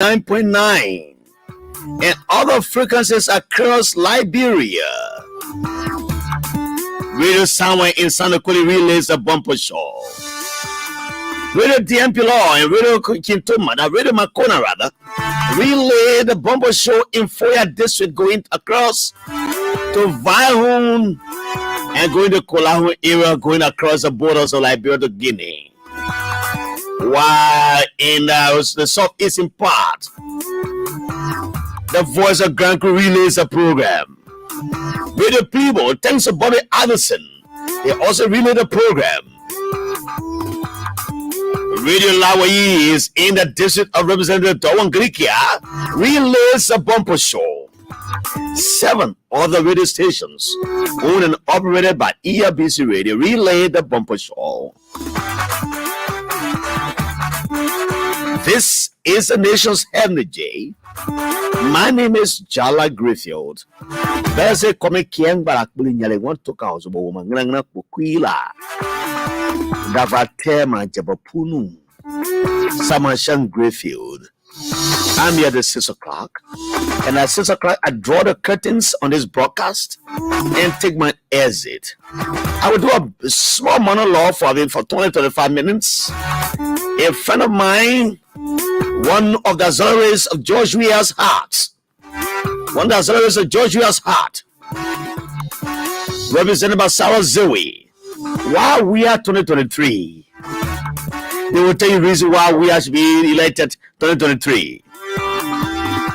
9.9 and other frequencies across Liberia. Radio Somewhere in Sanakuli relays the bumper show. Radio DMP Law and Radio Kintuma, Radio Makona rather, relay the bumper show in Foya District going across to Vaihun and going to Kolahu area, going across the borders of Liberia to Guinea. While in the southeastern part, the Voice of Grand Crew relays the program. Radio People, thanks to Bobby Addison, they also relay the program. Radio Lawayi is in the district of Representative Tawan Grikia, relays the bumper show. 7 other radio stations owned and operated by ERBC Radio relay the bumper show. This is the nation's energy. My name is Jallah Grayfield. There's a comic young barak bulinyale want to cause a woman ngana kukwila. Davatema Jabapunu. Samashan Grayfield. I'm here at 6 o'clock. And at 6 o'clock, I draw the curtains on this broadcast and take my exit. I will do a small monologue for 20-25 minutes. A friend of mine, one of the auxiliaries of George Weah's heart, represented by Sarah Zoe. Why we are 2023? They will tell you the reason why we have to be elected 2023.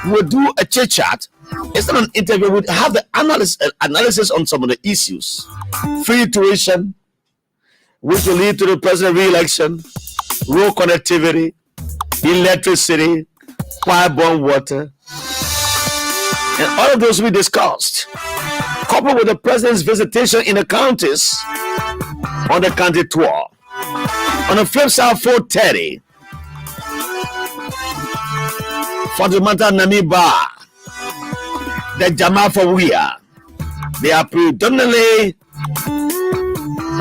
We'll do a chit chat. It's not an interview. We'll have the analysis on some of the issues. Free tuition, which will lead to the president re-election, road connectivity, electricity, pipe-borne water, and all of those we discussed, coupled with the president's visitation in the counties on the county tour. On the flip side, 4:30, Fundamental Namiba, the Jamafa Weah, they are predominantly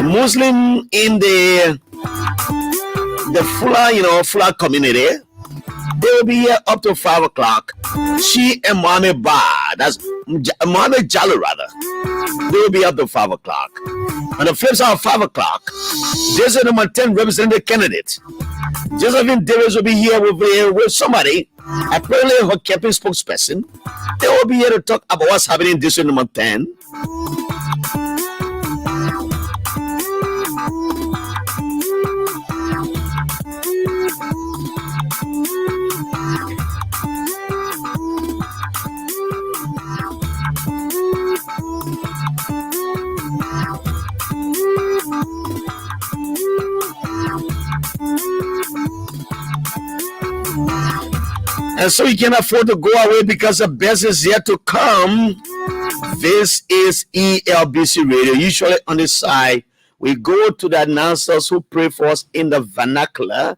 Muslim in the Fula community. They will be here up to 5 o'clock. She and Mohammed Ba, that's Mohammed Jallah rather, they will be up to 5 o'clock. On the flip side of 5 o'clock, Joseph number 10 representative candidate, Josephine Davis will be here with somebody, apparently her campaign spokesperson. They will be here to talk about what's happening in district number 10. And so you can afford to go away because the best is yet to come. This is ELBC Radio. Usually on this side, we go to the announcers who pray for us in the vernacular.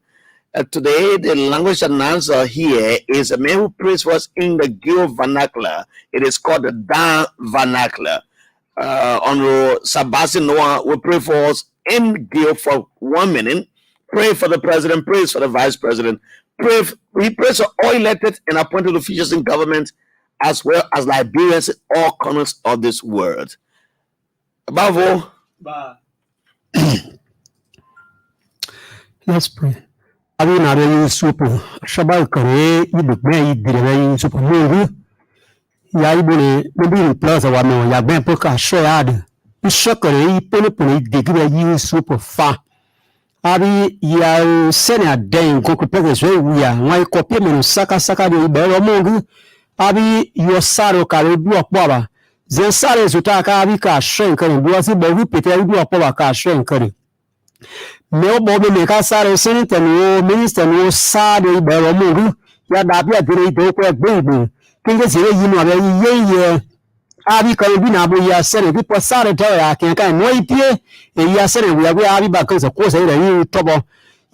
Today, the language announcer here is a man who prays for us in the Gil vernacular. It is called the Dan vernacular. Honorable Sabasi Noah will pray for us in Gil for 1 minute. Pray for the president, praise for the vice president. We praise for all elected and appointed officials in government, as well as Liberians in all corners of this world. Above all, let's pray. Abina be supo shabal kare idugbe idire supo mungu ya ibole mebi plaza wa no ya ben poka shoyade ishokore ipole digre yi supo fa abi ya sena den goku pese so ya won copy me saka de ibero mungu abi yo saro kare du opo ba ze sare zuta ka abi ka shen kare bu asi be ru pete du opo ba ka shen kare me bobe me ka sare senator no minister no sare ibero mungu ya da bia dire do ko egbe kinge sire yi no abe ye abi ka bi na bo ya sare bi po sare to ya ken kan no ipie e ya sare we abi ba kan so ko se re yi tobo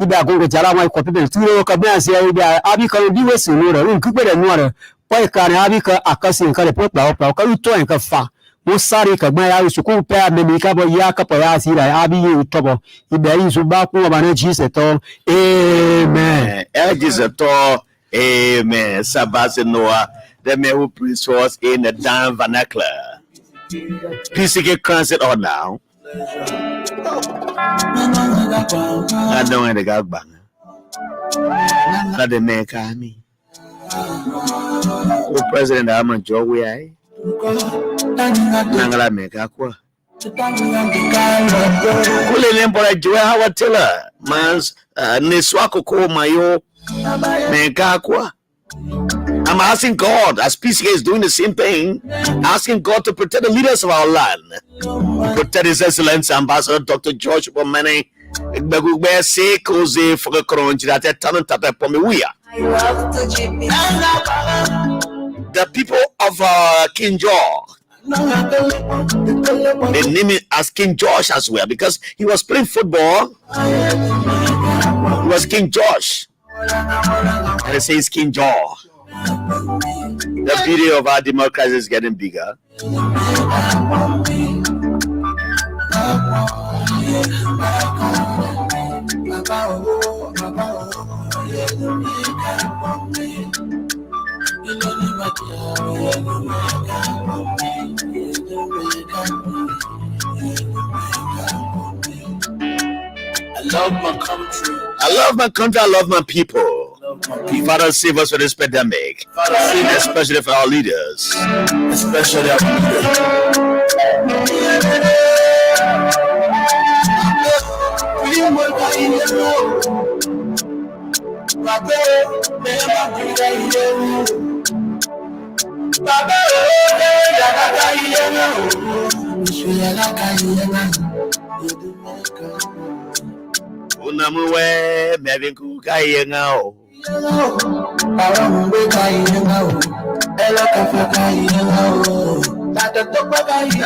iba go jara mai ko pe turo ka bia se abi ka bi we se no re ku pe de no re po ka ne abi ka akasi kan le po pa ka to en ka fa mo sare ka gba ya su ko pe ame mi ka bo ya ka po ya si ra abi yi tobo ibe yi su ba ku ba na Jesus to amen Jesus to Amen. Sabbath Noah, the man who preached for us in the damn vernacular. Please get transit on now. I don't want to go back. Not the man call me. Who president I'm on Joe way. Nangala make a qua. Kule lembo Joe Howard Taylor. Mans Niswako ko mayo. Megakwa. I'm asking God, as PCA is doing the same thing, asking God to protect the leaders of our land, protect His Excellency Ambassador Dr. George Bomane. The people of King George, they name it as King George as well because he was playing football. He was King George. And it says King George. The video of our democracy is getting bigger. I love my country. I love my country. I love my people. Father, save us from this pandemic. Father, save us, especially for our leaders. especially our leaders. Unamuwe mevingu kayengao.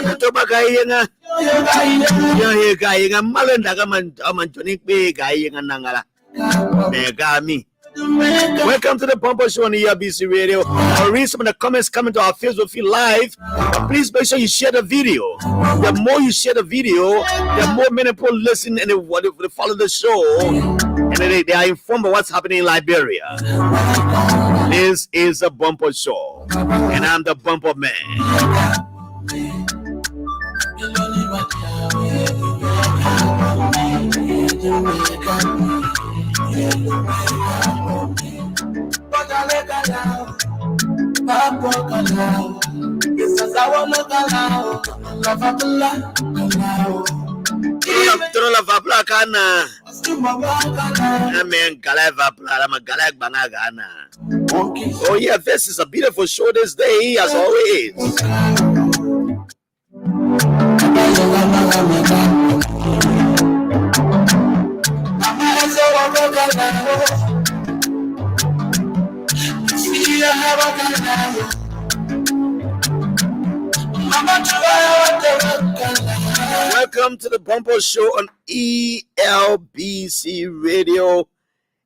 Tatoba kayenga. Yohe kayenga malenda kama amantonik be kayenga nangala. Megami. Welcome to the Bumper Show on the ERBC Radio. I'll read some of the comments coming to our Facebook feed live. Please make sure you share the video. The more you share the video, the more many people listen and they follow the show. And they are informed of what's happening in Liberia. This is a Bumper Show. And I'm the Bumper Man. Trola vapla kana. Amen. Gala vapla. I'm a gala banagana. Oh yeah, this is a beautiful show this day as always. Welcome to the Bumper Show on ELBC Radio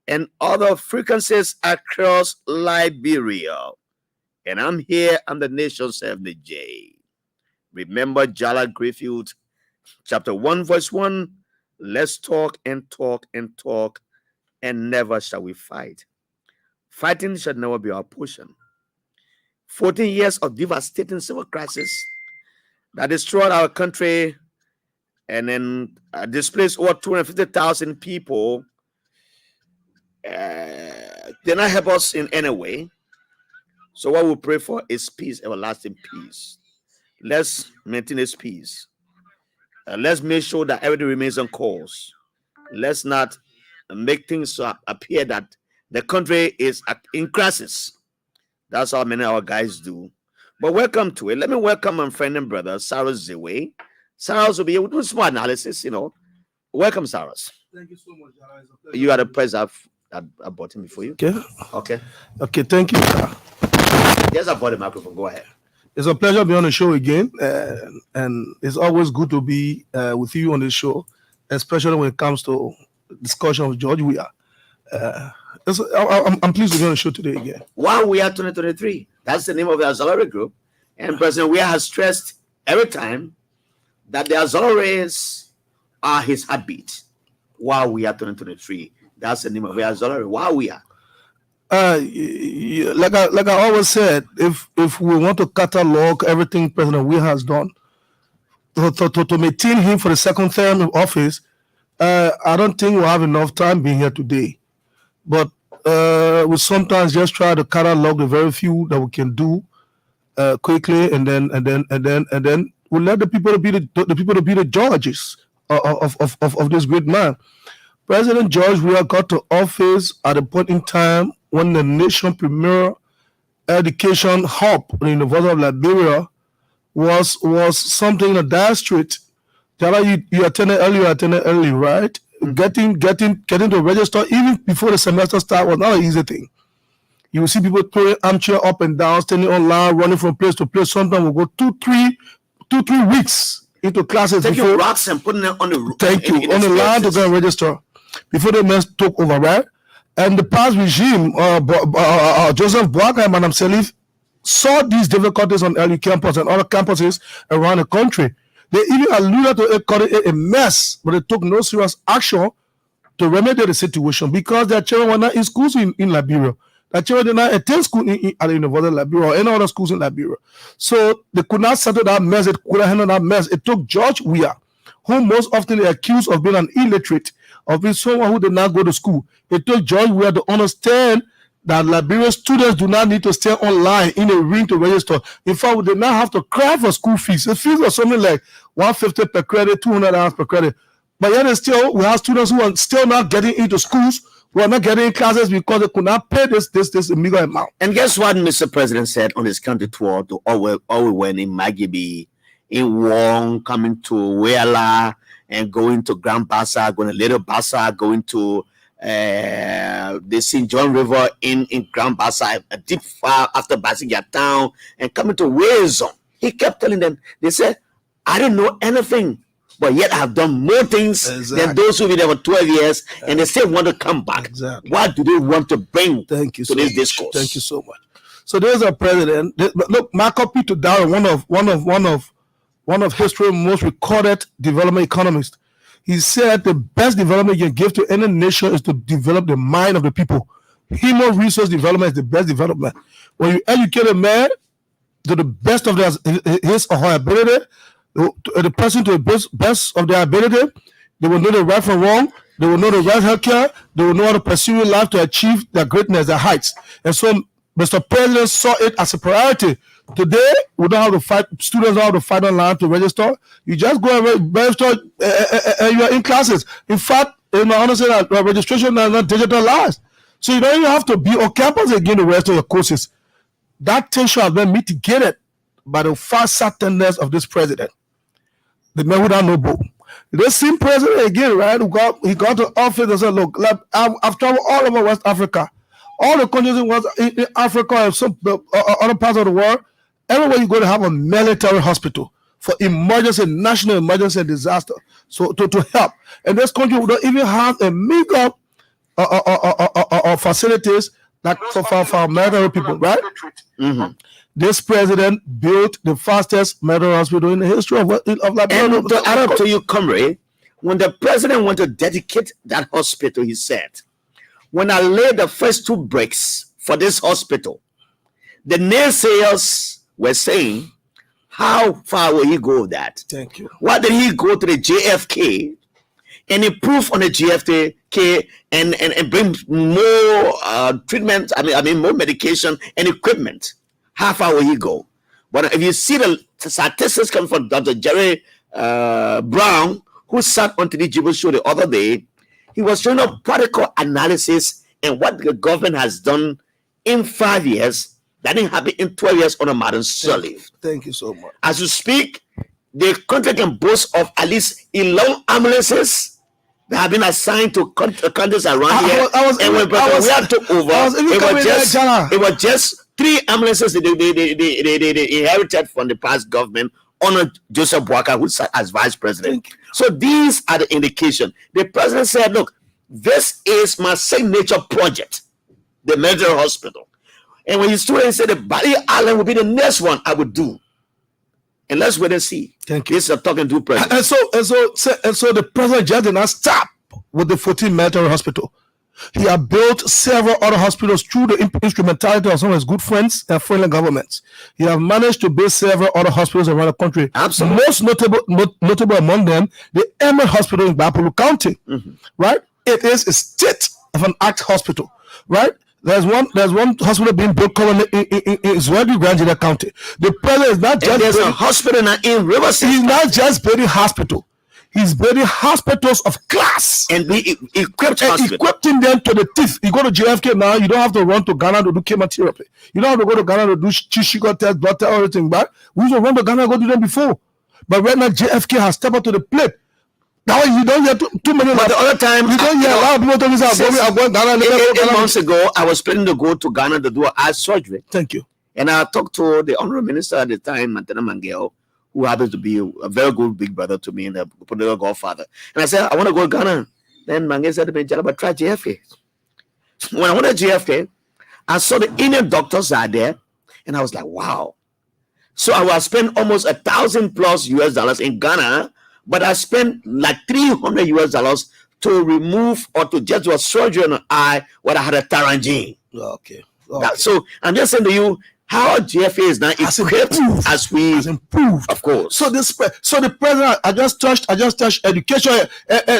and other frequencies across Liberia. And I'm here on the Nation 70J. Remember Jallah Grayfield, chapter 1, verse 1. Let's talk and talk and talk, and never shall we fight. Fighting shall never be our portion. 14 years of devastating civil crisis that destroyed our country and then displaced over 250,000 people. Did not help us in any way. So what we pray for is peace, everlasting peace. Let's maintain this peace. Let's make sure that everything remains on course. Let's not make things appear that the country is in crisis. That's how many of our guys do. But welcome to it. Let me welcome my friend and brother, Cyrus Zewe. Cyrus will be able to do some analysis, Welcome, Cyrus. Thank you so much, Jallah. You are the president. I bought him before you. Okay, thank you, sir. Yes, I bought the microphone. Go ahead. It's a pleasure to be on the show again. And it's always good to be with you on the show, especially when it comes to discussion of George Weah. I'm pleased to be on the show today again. One Weah 2023. That's the name of the auxiliary group. And President Weah has stressed every time that the auxiliaries are his heartbeat. Wow Weah 2023. That's the name of the auxiliary. Wow Weah. Like I always said, if we want to catalog everything President Will has done to maintain him for the second term of office, I don't think we'll have enough time being here today. But we sometimes just try to catalog the very few that we can do quickly, and then we'll let the people to be the judges of this great man. President George Weah got to office at a point in time when the nation premier education hub, the University of Liberia, was something in a dire street. Jallah, you attended early, right? Getting to register even before the semester start was not an easy thing. You will see people throwing armchair up and down, standing online, running from place to place. Sometimes we'll go 2-3 weeks into classes taking rocks and putting them on the on the line to go and register before the mess took over, right? And the past regime, Joseph Boakai and Madam Salif, saw these difficulties on LU campus and other campuses around the country. They even alluded to it, called it a mess, but they took no serious action to remedy the situation because their children were not in schools in Liberia. Their children did not attend school at the University of Liberia or any other schools in Liberia. So they could not settle that mess. It could not handle that mess. It took George Weah, who most often is accused of being an illiterate, of being someone who did not go to school. It took George Weah to understand that Liberian students do not need to stay online in a ring to register. In fact, we did not have to cry for school fees. The fees were something like $150 per credit, $200 per credit. But yet still, we have students who are still not getting into schools, who are not getting in classes because they could not pay this meager amount. And guess what Mr. President said on his country tour to Owen in Magibi, in Wong, coming to Jallah, and going to Grand Bassa, going to Little Bassa, going to the St. John River in Grand Bassa, a deep far after Basiga town, and coming to Wazon. He kept telling them, they said, I don't know anything, but yet I have done more things than those who been there for 12 years, and they still want to come back. Exactly. What do they want to bring to so this much. discourse? Thank you so much. So there's a president. Look, Marco P. Tudor, one of history's most recorded development economists. He said the best development you can give to any nation is to develop the mind of the people. Human resource development is the best development. When you educate a man to the best of his or her ability, the person to the best of their ability, they will know the right from wrong, they will know the right healthcare, they will know how to pursue life to achieve their greatness, their heights. And so Mr. President saw it as a priority. Today, we don't have to fight, students don't have to fight online to register. You just go and register and you are in classes. In fact, I understand that registration is not digitalized. So you don't even have to be on campus again to register your courses. That tension has been mitigated by the far-sightedness of this president. The man without no bow. This same president again, right? He got to office and said, look, I've traveled all over West Africa. All the countries in Africa and some other parts of the world, everywhere you go to have a military hospital for emergency, national emergency and disaster. So to help. And this country would not even have a meager facilities like for our military people, right? Mm-hmm. This president built the fastest military hospital in the history of Liberia. And to add up to you, comrade, when the president wanted to dedicate that hospital, he said, when I laid the first 2 bricks for this hospital, the naysayers were saying, how far will he go with that? Thank you. Why did he go to the JFK and improve on the JFK and bring more treatment, I mean more medication and equipment? How far will he go? But if you see the statistics coming from Dr. Jerry Brown, who sat on the Jibo show the other day, he was showing a practical analysis and what the government has done in 5 years that didn't happen in 12 years on a modern soil. Thank you so much. As you speak, the country can boast of at least 11 ambulances that have been assigned to countries around here. And when we took over, it was just 3 ambulances they inherited from the past government under Joseph Boakai, who sat as vice president. So these are the indications. The president said, look, this is my signature project, the military hospital. And when you stood and said the Bali Island will be the next one I would do. And let's wait and see. Thank you. This is a talking to president. And so the president just did not stop with the 14 military hospital. He had built several other hospitals through the instrumentality of some of his good friends and friendly governments. He has managed to build several other hospitals around the country. Absolutely. Most notable among them, the Emerald Hospital in Bapulu County, right? It is a state of an act hospital, right? There's one hospital being built currently in Zwedi Virginia County. The president is not just there's a hospital in Riverside. He's not just building hospital. He's building hospitals of class and be equipped and equipping them to the teeth. You go to JFK now, you don't have to run to Ghana to do chemotherapy. You don't have to go to Ghana to do sugar test, blood test, everything. But we used to run to Ghana and go do them before. But right now, JFK has stepped up to the plate. Now you don't hear too many. But the other time, you don't hear a lot of people talking about going Ghana. 8 months ago, I was planning to go to Ghana to do an eye surgery. Thank you. And I talked to the honorable minister at the time, Mantena Mangel, who happens to be a very good big brother to me and a political godfather. And I said, I want to go to Ghana. Then Mangel said to me, Jallah, but try JFK. When I went to JFK, I saw the Indian doctors are there, and I was like, wow. So I was spend almost $1,000+ US in Ghana, but I spent like $300 US to remove or to just do a surgery on an eye when I had a pterygium. Okay. So I'm just saying to you, how JFA is now equipped as we has improved, of course. So the president, I just touched education,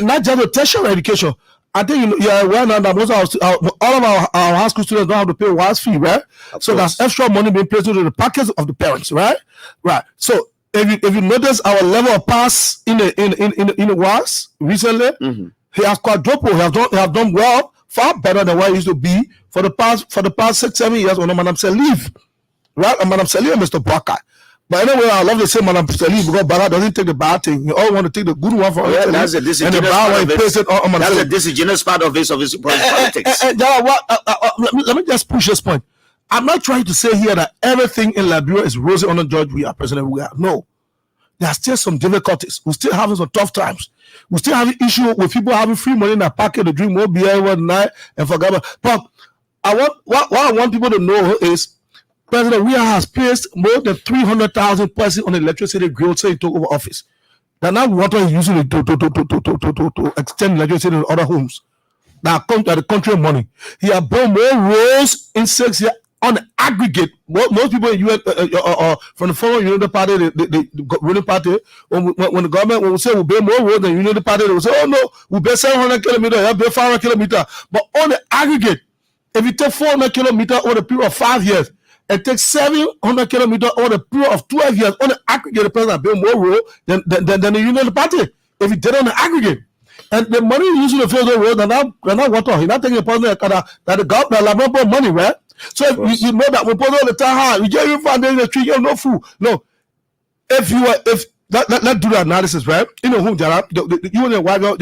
not just the tertiary education. I think you're aware now that most of all of our high school students don't have to pay WAS fee, right? So that's extra money being placed into the pockets of the parents, right? Right. So if you notice our level of pass in the WAS recently, he has quadrupled. He have done well, far better than what it used to be for the past 6-7 years when Madam Salif. Right, and Madam Salih and Mr. Baka. But anyway, I love to say Madam Salih because Baka doesn't take the bad thing. You all want to take the good one from that's a disingenuous part of his politics. Let me just push this point. I'm not trying to say here that everything in Liberia is rosy on the judge we are president. We are no. There are still some difficulties. We're still having some tough times. We still having issue with people having free money in their pocket to drink more beer one night and forget about. But what I want people to know is President Weah has placed more than 300,000 persons on the electricity grid since he took over office. They're not water he's using to extend electricity to other homes. That come to the country money. He has built more roads in 6 years on the aggregate. Most people in US from the former United Party, the ruling party, when the government will say we'll build more roads than United Party, they will say, oh no, we'll build 700 kilometers, we'll build 500 kilometers. But on the aggregate, if you take 400 kilometers over the period of 5 years, it takes 700 kilometers over the period of 12 years. On the aggregate, the president built more road than the United Party. If he did on the aggregate. And the money using the field road, they're not water. He's not taking a person that the government put money, right? So if you know that we put all the time, you just find in the street, you have no food. No. Let's do the analysis, right? You know who, Jallah, you and your wife, your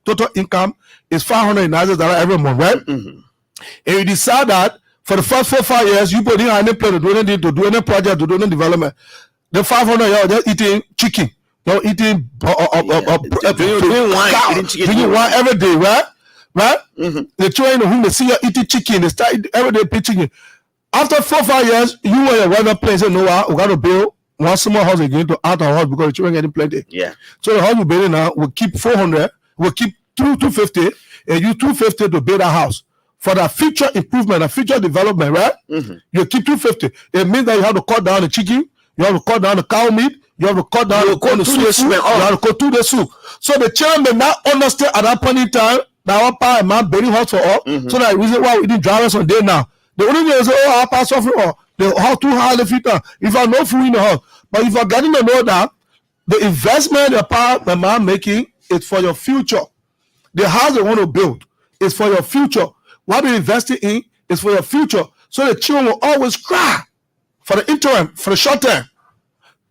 total income is $500 every month, right? And you decide that for the first 4-5 years, you put in any plan to do anything, to do any project, to do any development. The 500, you're just eating chicken. You're eating drinking wine every day, right? Right? The children whom they see you eating chicken, they start every day eating chicken. After 4-5 years, you and your wife not playing, say, no, we got to build one small house again to add our house because the children getting plenty. Yeah. So the house we're building now, we'll keep 400, we'll keep 250, and use 250 to build a house. For the future improvement and future development, right? You keep 250. It means that you have to cut down the chicken, you have to cut down the cow meat, you have to cut down the soup, you have to cut through the soup. So the children may not understand at that point in time that our power man building house for all. So that reason why we didn't drive us on day now. The only thing is, our power suffering all. The house too high the future. If I no food in the house. But if you're getting to know that the investment the power the man making is for your future. The house they want to build is for your future. What they're investing in is for your future. So the children will always cry for the interim, for the short term.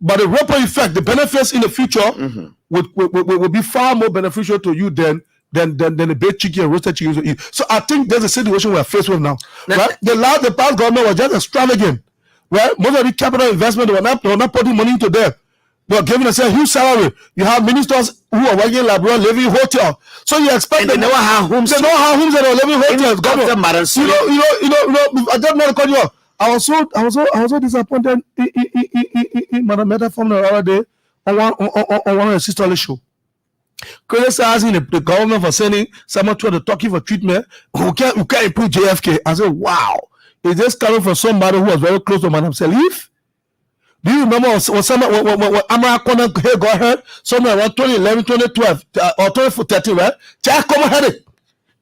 But the ripple effect, the benefits in the future will be far more beneficial to you than the baked chicken and roasted chicken you eat. So I think there's a situation we're faced with now. Right? The past government was just extravagant. Right? Most of the capital investment, they were not putting money into them. They were giving us a huge salary. You have ministers who are working in Liberia, living in hotels. So you expect they never have homes. They don't have homes and they're living in hotels. I don't know to call you up. I was so disappointed in Madam Meta from the other day on one of the sisterly show. criticizing the government for sending someone to the Turkey for treatment who can't improve JFK. I said, wow, is this coming from somebody who was very close to Madam Salif? Do you remember when Amara Conan got hurt somewhere around 2011, 2012, or 2013, right? Jack come ahead it.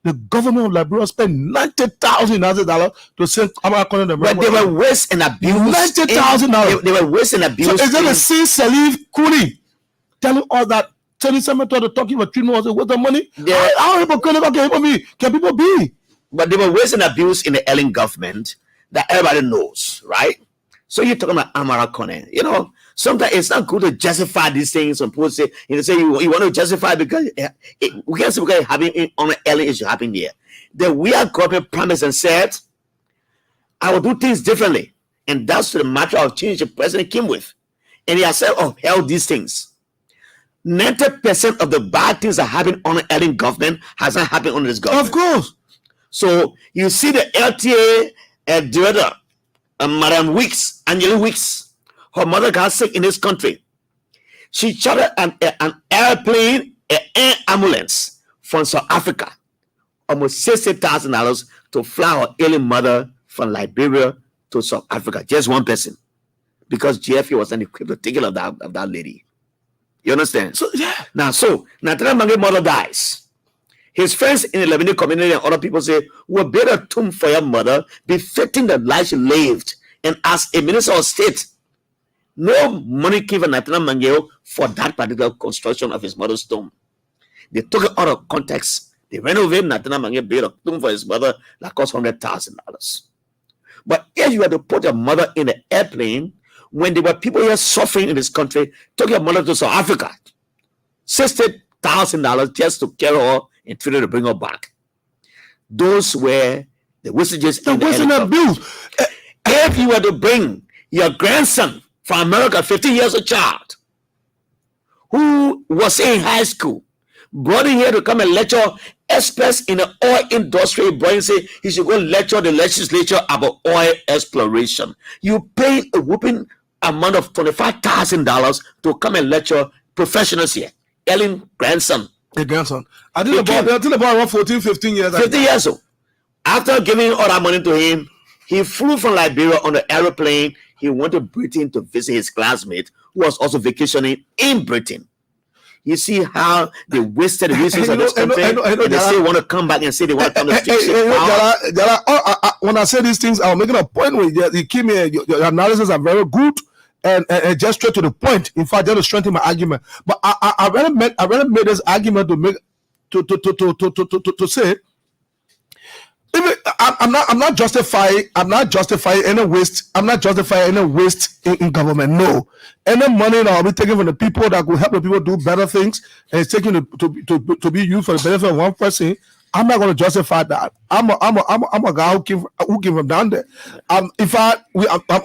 The government of Liberia spent $90,000 to send Amara Conan the But they were waste and abuse. $90,000. They were waste and abuse. So is that the same Salif Kuri telling us that sending someone to the Turkey for treatment was worth the money? Yeah. How hypocritical can people be? But they were waste and abuse in the Ellen government that everybody knows, right? So you're talking about Amara Conan. You know, sometimes it's not good to justify these things. Some people say, you want to justify because we can't say because having on Ellen issue happening here. The weird government promised and said, I will do things differently. And that's the matter of change the president came with. And he has said, held these things. 90% of the bad things that happen on the Ellen government hasn't happened on this government. Of course. So you see the LTA director, Madam Weeks, Angela Weeks, her mother got sick in this country. She chartered an airplane, an air ambulance from South Africa, almost $60,000 to fly her ailing mother from Liberia to South Africa. Just one person, because JFK wasn't equipped to take care of that lady. You understand? So yeah. Now Nathaniel Mange's mother dies. His friends in the Lebanese community and other people say, we'll build a tomb for your mother, befitting the life she lived. And as a minister of state, no money came from Nathaniel Mange for that particular construction of his mother's tomb. They took it out of context. They renovated Nathaniel Mange, built a tomb for his mother that cost $100,000. But if you had to put your mother in an airplane, when there were people here suffering in this country, took your mother to South Africa, $60,000 just to carry her and try to bring her back. Those were the wastages. The waste and abuse. If you were to bring your grandson from America, 15 years old child, who was in high school, brought him here to come and lecture experts in the oil industry, Brian said he should go lecture the legislature about oil exploration. You pay a whooping amount of $25,000 to come and lecture professionals here. Ellen grandson. A grandson. I think about around 14, 15 years. 15 years old. After giving all that money to him, he flew from Liberia on the aeroplane. He went to Britain to visit his classmate who was also vacationing in Britain. You see how they wasted the resources of this country, and they say want to come back and say they want to come to fix it. When I say these things, I'm making a point where you came here, your analysis are very good and just straight to the point. In fact, just to strengthen my argument. But I really made this argument to say, I'm not justifying any waste. I'm not justifying any waste in government. No, any money that will be taken from the people that will help the people do better things and it's taken to be used for the benefit of one person. I'm not going to justify that. I'm a guy who came from down there. I'm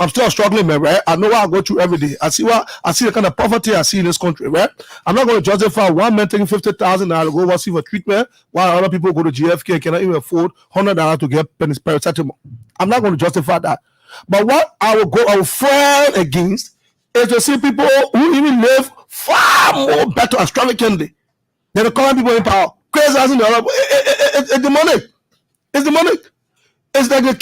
still struggling, man. Right? I know what I go through every day. I see the kind of poverty I see in this country. Right? I'm not going to justify one man taking $50,000 to go overseas for treatment while other people go to GFK and cannot even afford $100 to get paracetamol. I'm not going to justify that. But what I will fight against is to see people who even live far more better extravagantly than the current people in power. Crazy as in Europe. It's demonic. It's demonic. It's like the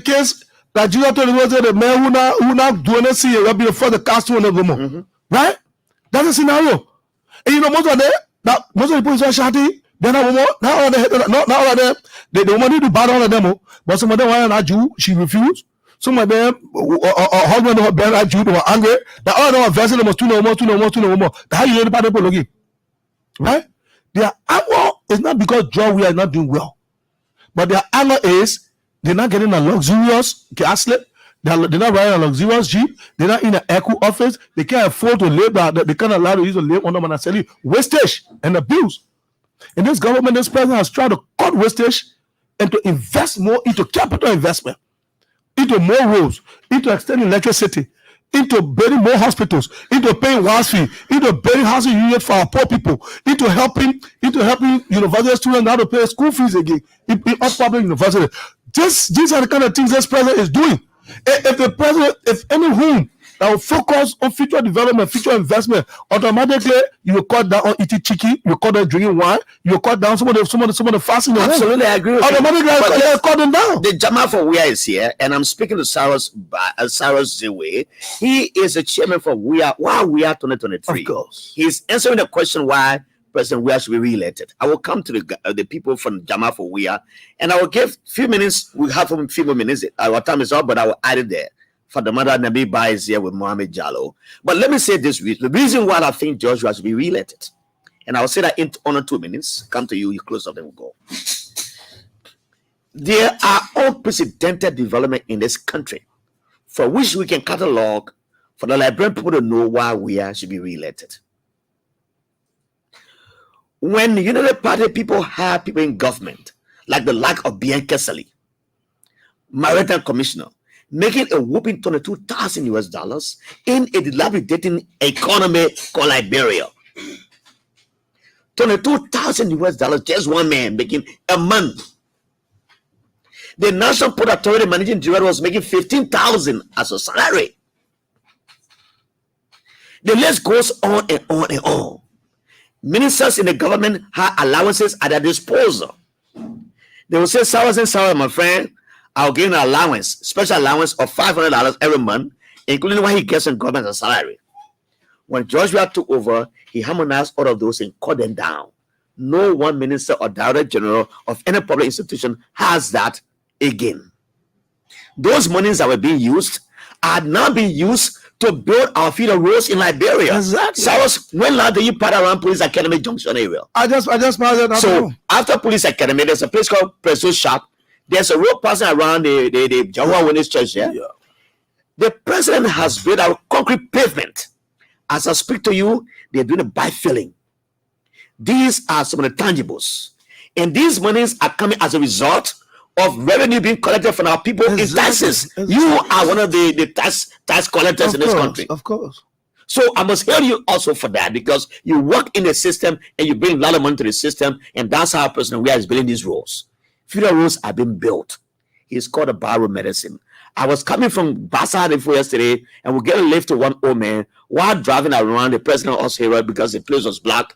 case that Jesus told the man who not doing it, see it before the cast one of them. Right? That's the scenario. And you know, most of the people is shouting. They're not all of them. The woman need to battle all of them. But some of them were not Jew. She refused. Some of them, husband of her Jew, they were angry. That all of them were vessel almost two no more. That's how you know the part of people looking. Right? Their anger is not because we are not doing well, but their anger is they're not getting a luxurious gas slip, they're not riding a luxurious jeep, they're not in an echo office, they can't afford to live, they can't allow to use to live under monopoly, wastage and abuse. And this government, this president has tried to cut wastage and to invest more into capital investment, into more roads, into extending electricity, into building more hospitals, into paying WAS fee, into building housing units for our poor people, into helping university students now to pay school fees again in public university. These are the kind of things this president is doing. If any home that will focus on future development, future investment, automatically you will cut down on eating chicken, you cut down drinking wine, you will cut down some of the fasting. Absolutely, I agree with automatically you. cut them down. The Jama for Wia is here, and I'm speaking to Cyrus Zewe. He is the chairman for Wia. Why Wia 2023? Of course. He's answering the question why President Wia should be re-elected. I will come to the people from Jama for Wia, and I will give a few minutes. We have a few more minutes. Our time is up, but I will add it there. For the mother Nabi Ba is here with Mohammed Jallah. But let me say this: the reason why I think Joshua should be re-elected, and I will say that in under 2 minutes. Come to you, you close up, then we'll go. There are unprecedented development in this country, for which we can catalog for the Liberian people to know why we should be re-elected. When the United Party people have people in government, like the lack of Bien Kesali, Maritime Commissioner, making a whooping $22,000 in a dilapidating economy called Liberia. $22,000, just one man making a month. The National Port Authority managing director was making $15,000 as a salary. The list goes on and on and on. Ministers in the government have allowances at their disposal. They will say, sorry, my friend, I'll give an allowance, special allowance of $500 every month, including what he gets in government as salary. When Joshua took over, he harmonized all of those and cut them down. No one minister or director general of any public institution has that again. Those monies that were being used are now being used to build our feeder roads in Liberia. Exactly. Cyrus, when last did you part around Police Academy Junction area? I just passed it. So after Police Academy, there's a place called Presso Shop. There's a road passing around the Jehovah's Witness Church here. Yeah. The president has built a concrete pavement. As I speak to you, they're doing a bifilling. These are some of the tangibles. And these monies are coming as a result of revenue being collected from our people in taxes. Exactly. You are one of the tax collectors in this country. Of course. So I must hail you also for that, because you work in the system and you bring a lot of money to the system, and that's how President Wia is building these roads. Feeder roads are being built. It's called a biomedicine. I was coming from Bassa yesterday, and we get a lift to one old man while driving around. The president also here because the place was black,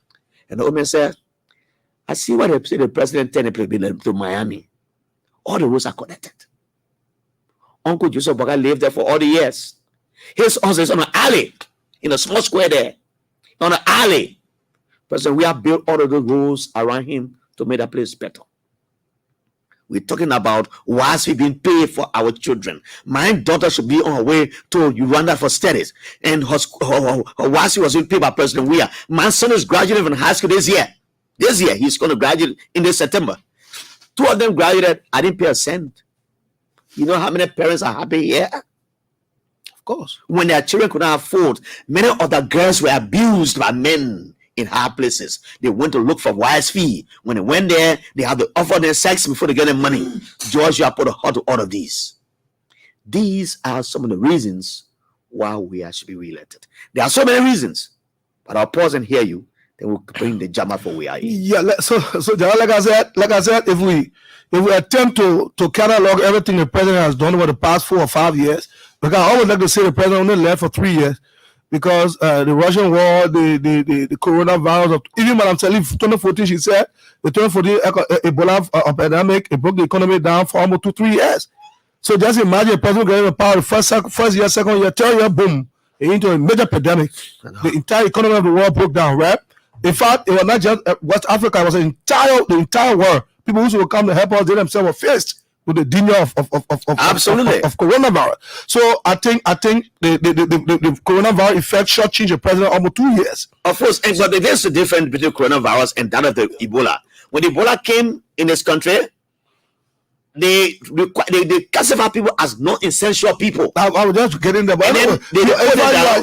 and the old man said, "I see what the president turned to Miami. All the roads are connected." Uncle Joseph Boga lived there for all the years. His house is on an alley, in a small square there, on an alley. President, we have built all of the roads around him to make that place better. We're talking about whilst we being paid for our children. My daughter should be on her way to Rwanda for studies, and whilst he was being paid by President Wia. My son is graduating from high school this year. This year, he's going to graduate in this September. 2 of them graduated. I didn't pay a cent. You know how many parents are happy here? Of course. When their children could not afford, many other girls were abused by men in high places. They went to look for wise fee. When they went there, they had to offer them sex before they get their money. Georgia put a halt to all of these. These are some of the reasons why we should be re-elected. There are so many reasons, but I'll pause and hear you. Then we'll bring the Jama for we are in. Yeah, so like I said, if we attempt to catalog everything the president has done over the past 4 or 5 years, because I always like to say the president only left for 3 years, because the Russian war, the coronavirus, even Madam Salif, 2014, she said the 2014 Ebola epidemic, it broke the economy down for almost 2-3 years. So just imagine a president getting the power the first year, second year, third year, boom, into a major epidemic. The entire economy of the world broke down, right? In fact, it was not just West Africa, it was the entire world. People who would come to help us, they themselves were faced with the danger of coronavirus. So I think the coronavirus effect shortchanged the president almost 2 years. Of course, but there's a difference between coronavirus and that of the Ebola. When Ebola came in this country, they classify people as non-essential people. I was just getting there. And then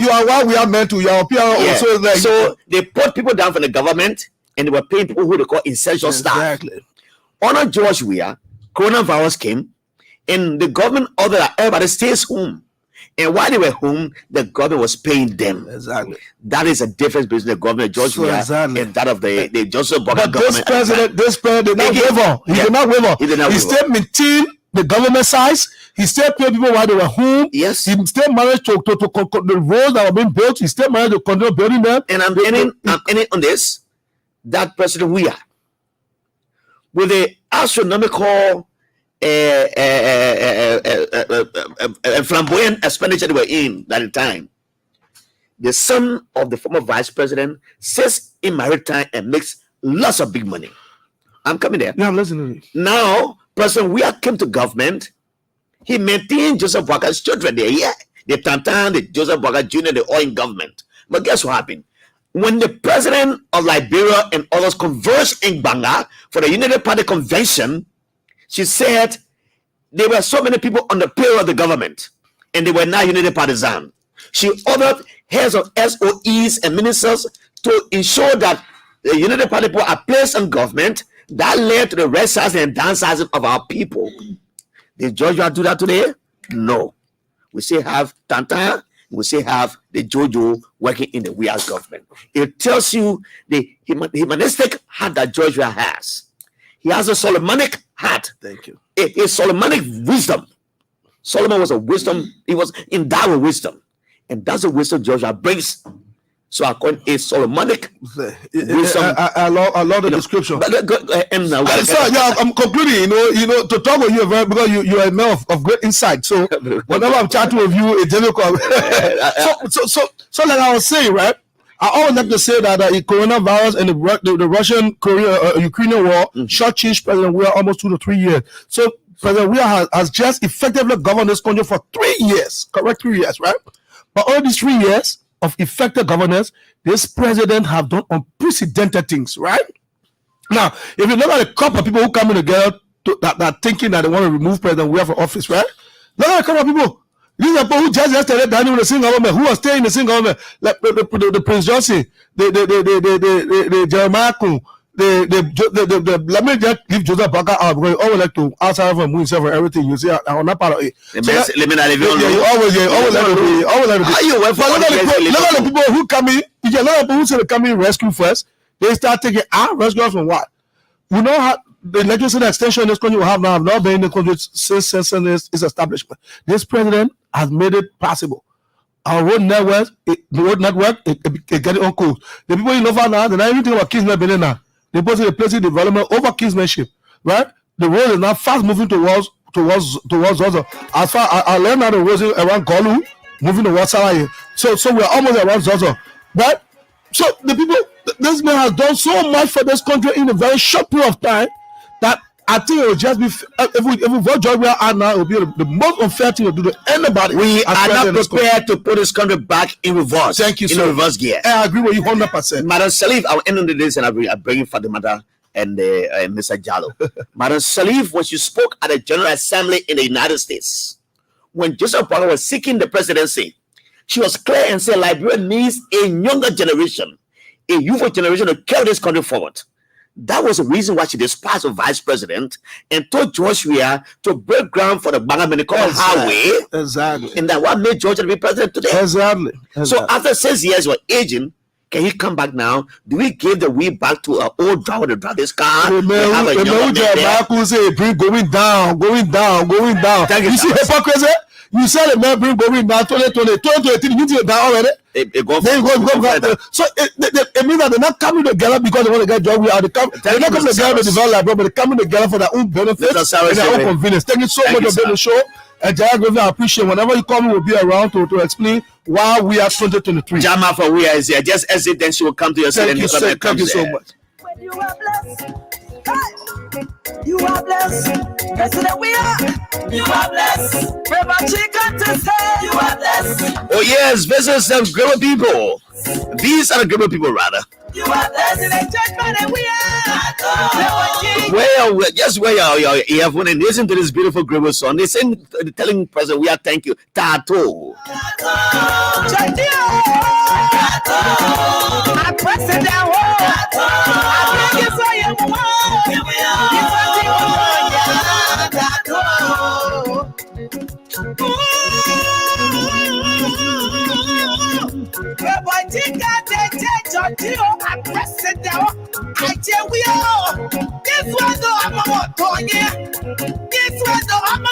you are what we are meant to. You are also like, so they put people down from the government, and they were paying people who they call essential staff. Exactly. Under George Weah, coronavirus came, and the government ordered that everybody stays home. And while they were home, the government was paying them. Exactly. That is a difference between the government of George Weah and that of the Joseph Boga government. This president did not waver. He did not waver. He stayed maintained the government size. He still paid people while they were home. Yes. He still managed to the roads that were being built. He still managed to continue building them. And I'm ending on this. That President we are with the astronomical flamboyant expenditure they were in at the time. The son of the former vice president sits in maritime and makes lots of big money. I'm coming there. Yeah, I'm listening. Now, President Weah came to government. He maintained Joseph Boakar's children there. Yeah, the Tantan, the Joseph Boakar Jr., they all in government. But guess what happened? When the president of Liberia and others converged in Banga for the United Party convention, she said there were so many people on the payroll of the government and they were not United Partisan. She ordered heads of SOEs and ministers to ensure that the United Party people are placed in government. That led to the resizing and downsizing of our people. Did Georgia do that today? No. We still have Tantan. We still have the Jojo working in the Weah's government. It tells you the humanistic heart that Georgia has. He has a Solomonic heart. Thank you. A Solomonic wisdom. Solomon was a wisdom. He was endowed with wisdom. And that's the wisdom Georgia brings. So I call it a Solomonic wisdom. I love the description. But go ahead now. I'm concluding. You know, to talk with you because you are a man of great insight. So whenever I'm chatting with you, it's difficult. so like I was saying, right? I always like to say that the coronavirus and the Russian-Ukrainian war shortchanged President Weah almost 2 to 3 years. So President Weah has just effectively governed this country for 3 years. Correct, 3 years, right? But all these 3 years of effective governance, this president have done unprecedented things, right? Now, if you look at the couple of people who come in together that thinking that they want to remove President Weah from office, right? Look at a couple of people. These are people who just yesterday dining with the same government, who are staying in the same government, like the Prince Johnson, the Jeremiah Kun, let me just leave Joseph Boakar out because you always like to outside from himself for everything. You see, I'm not part of it. Let me not leave you alone. You always like to be. Look at the people who come in. You get a lot of people who say they come in rescue first. They start taking rescue from what? You know how the legislative extension in this country will have now have not been in the country since its establishment. This president has made it possible. Our road network, it get it on course. The people in Nova now, they're not even thinking about Kingsman now. They put the place development over Kingsmanship, right? The road is now fast moving towards also. As far I learned how the roads around Golu, moving towards Salaye. So we're almost around Zozo, right? So the people, this man has done so much for this country in a very short period of time that I think it will just be, if we vote Georgia out now, it will be the most unfair thing to do to anybody. We are not prepared to put this country back in reverse. Thank you, sir. In reverse gear. I agree with you 100%. Madam Salif, I'll end on this and I'll bring in Fatimata and Mr. Jallah. Madam Salif, when she spoke at the General Assembly in the United States, when Joseph Boakar was seeking the presidency, she was clear and said Liberia needs a younger generation, a youthful generation to carry this country forward. That was the reason why she despised the vice president and told George Weah to break ground for the Banga-Menikopa highway. Exactly. And that what made Georgia to be president today. Exactly. So after 6 years you were aging, can he come back now? Do we give the wheel back to an old driver to drive this car? Going down. Thank you, you see hypocrisy? You said the man bring going down 2018, you did down already. So it means that they're not coming together because they want to get job. They're not coming together to develop, but they're coming together for their own benefit and their own convenience. Thank you so much for being the show. And Jallah, I appreciate whenever you come, we'll be around to explain why we are 2023. Jama for we are here. Just exit, then she will come to your Thank you so much. You are blessed. You are blessed. President Weah. You are blessed. Reverend Chicken to say you are blessed. Oh yes, this is some Grayfield people. These are the Grayfield people, rather. You are blessed in the judgment and we are. Well, just where you earphone and listen to this beautiful Grayfield song. They sing, telling President Weah, thank you. Tato. I press it down. I bring it for you. I press it down. I tell we all. This was the I'm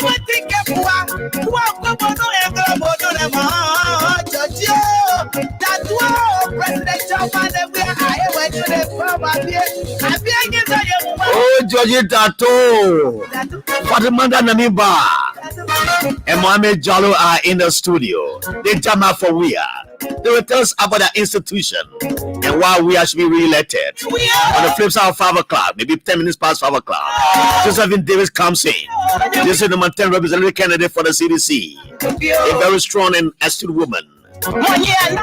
Georgie Tato, Fatima Namiba, and Mohamed Jallah are in the studio. They Jama for we are. They will tell us about their institution and why we should be re-elected. On the flip side of 5 o'clock, maybe 10 minutes past 5 o'clock, Josephine Davis comes in. This is the Montana representative candidate for the CDC. A very strong and astute woman.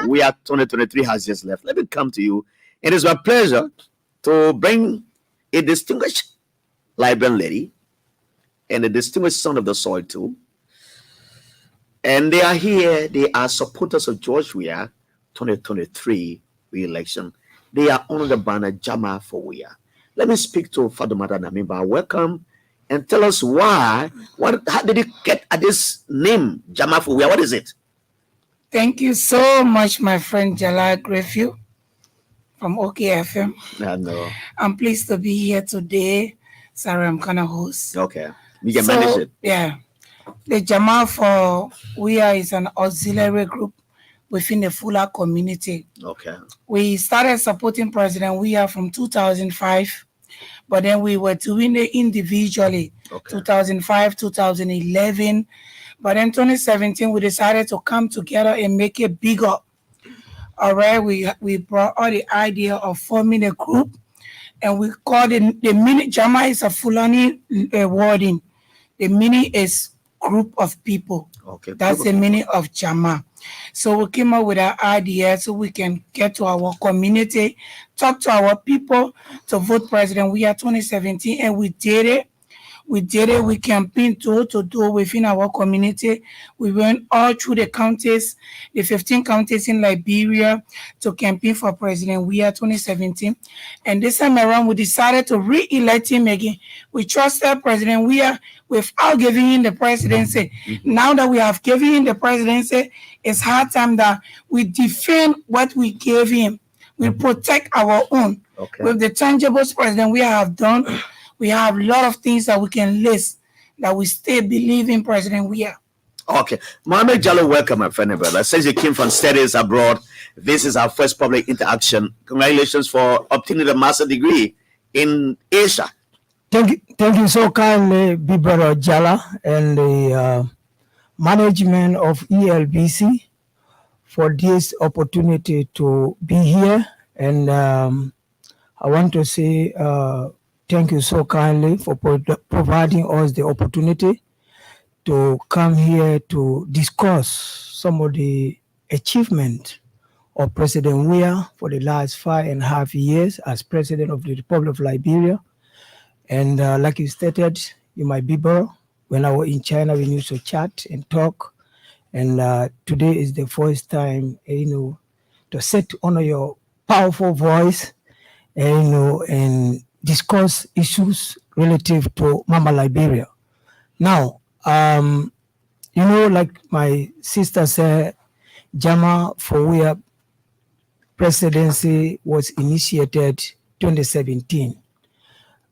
We are 2023 has just left. Let me come to you. It is my pleasure to bring a distinguished Liberian lady and a distinguished son of the soil too. And they are here. They are supporters of George Weah 2023 re-election. They are under the banner Jama for Weah. Let me speak to Fatoumata Namiba. Welcome and tell us why. How did you get at this name Jama for Weah? What is it? Thank you so much, my friend Jallah Grayfield from OKFM. No. I'm pleased to be here today. Sorry, I'm kind of host. Okay. You can manage it. Yeah. The Jama for Weah is an auxiliary group within the Fuller community. Okay. We started supporting President Weah from 2005, but then we were doing it individually. Okay. 2005, 2011. But in 2017, we decided to come together and make it bigger. All right, we brought all the idea of forming a group, and we called it the mini. Jama is a Fulani wording. The mini is group of people. Okay. That's the meaning of Jama. So we came up with an idea so we can get to our community, talk to our people to vote President Weah 2017, and we did it. We campaigned door to door within our community. We went all through the counties, the 15 counties in Liberia, to campaign for President Weah 2017. And this time around, we decided to re-elect him again. We trusted President Weah without giving him the presidency. Now that we have given him the presidency, it's hard time that we defend what we gave him. We protect our own. Okay. With the tangibles President Weah have done, we have a lot of things that we can list that we still believe in President Weah. Okay. Mohamed Jallah, welcome, my friend and brother. Since you came from studies abroad, this is our first public interaction. Congratulations for obtaining a master's degree in Asia. Thank you so kindly, big brother Jallah and the management of ELBC for this opportunity to be here. And I want to say thank you so kindly for providing us the opportunity to come here to discuss some of the achievements of President Weah for the last 5.5 years as President of the Republic of Liberia. And like you stated, you might be bro. When I was in China, we used to chat and talk. And today is the first time, to set to honor your powerful voice, and discuss issues relative to Mama Liberia. Now, like my sister said, Jama for Weah presidency was initiated 2017.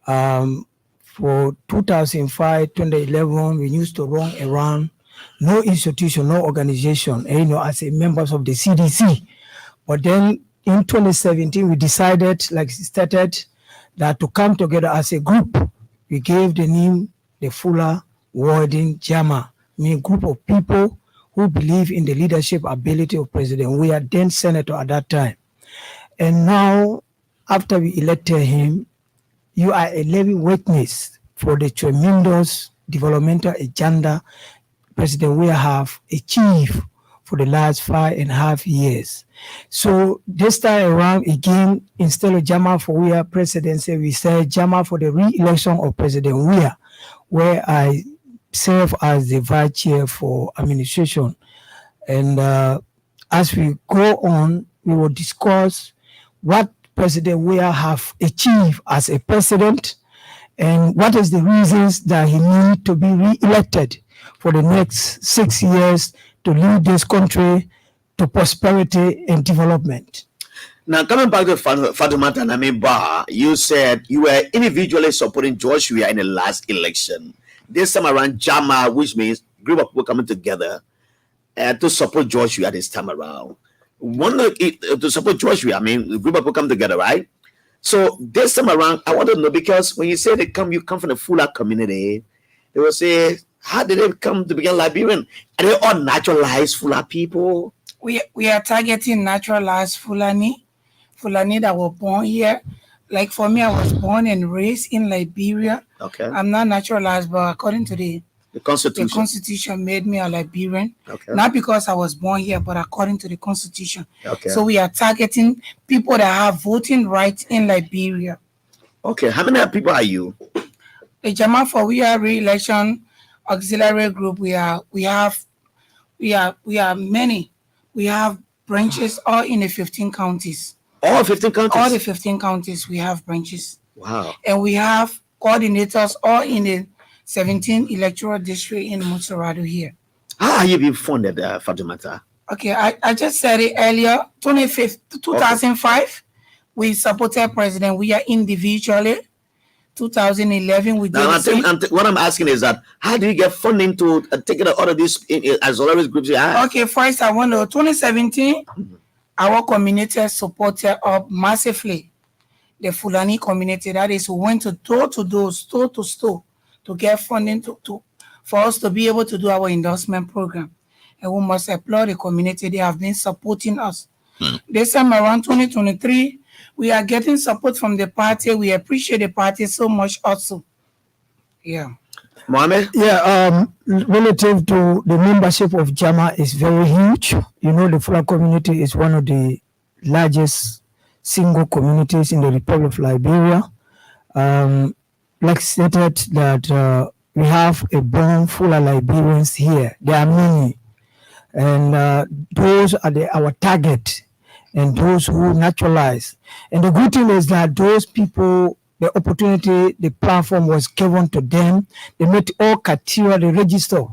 For 2005, 2011, we used to run around, no institution, no organization, as a members of the CDC. But then in 2017, we decided, like stated, that to come together as a group, we gave the name the Fuller Wording Jama, group of people who believe in the leadership ability of President Weah, then Senator at that time. And now, after we elected him, you are a living witness for the tremendous developmental agenda President Weah have achieved for the last 5.5 years. So this time around again, instead of Jama for Weah presidency, we said Jama for the re-election of President Weah, where I serve as the vice chair for administration. And as we go on, we will discuss what President Weah have achieved as a president and what is the reasons that he need to be re-elected for the next 6 years to lead this country to prosperity and development. Now, coming back to Fatoumata Namiba, you said you were individually supporting George Weah in the last election. This time around, Jama, which means group of people coming together to support George Weah this time around. To support George Weah, the group of people come together, right? So this time around, I want to know, because when you say you come from the Fula community, they will say, how did they come to become Liberian? Are they all naturalized Fula people? We are targeting naturalized Fulani that were born here. Like for me, I was born and raised in Liberia. Okay. I'm not naturalized, but according to the Constitution made me a Liberian. Okay. Not because I was born here, but according to the Constitution. Okay. So we are targeting people that have voting rights in Liberia. Okay. How many people are you? The Jallah for We Are Re-election Auxiliary Group. We are many. We have branches all in the 15 counties. All 15 counties? All the 15 counties we have branches. Wow. And we have coordinators all in the 17 electoral district in Montserrat here. How have you been funded, Fatimata? Okay, I just said it earlier. 2005, we supported President. We are individually. 2011, we did. What I'm asking is that, how do you get funding to take out of these auxiliary groups you have? Okay, first I want to 2017, our community supported up massively the Fulani community. That is, we went to door to door, store to store, to get funding for us to be able to do our endorsement program. And we must applaud the community. They have been supporting us. This time around 2023, we are getting support from the party. We appreciate the party so much also. Yeah. Mohammed? Yeah, relative to the membership of JAMA is very huge. You know, the Fula community is one of the largest single communities in the Republic of Liberia. Like stated that we have a born Fula Liberians here. There are many. And those are our target, and those who naturalize. And the good thing is that those people, the opportunity, the platform was given to them. They met all criteria, they register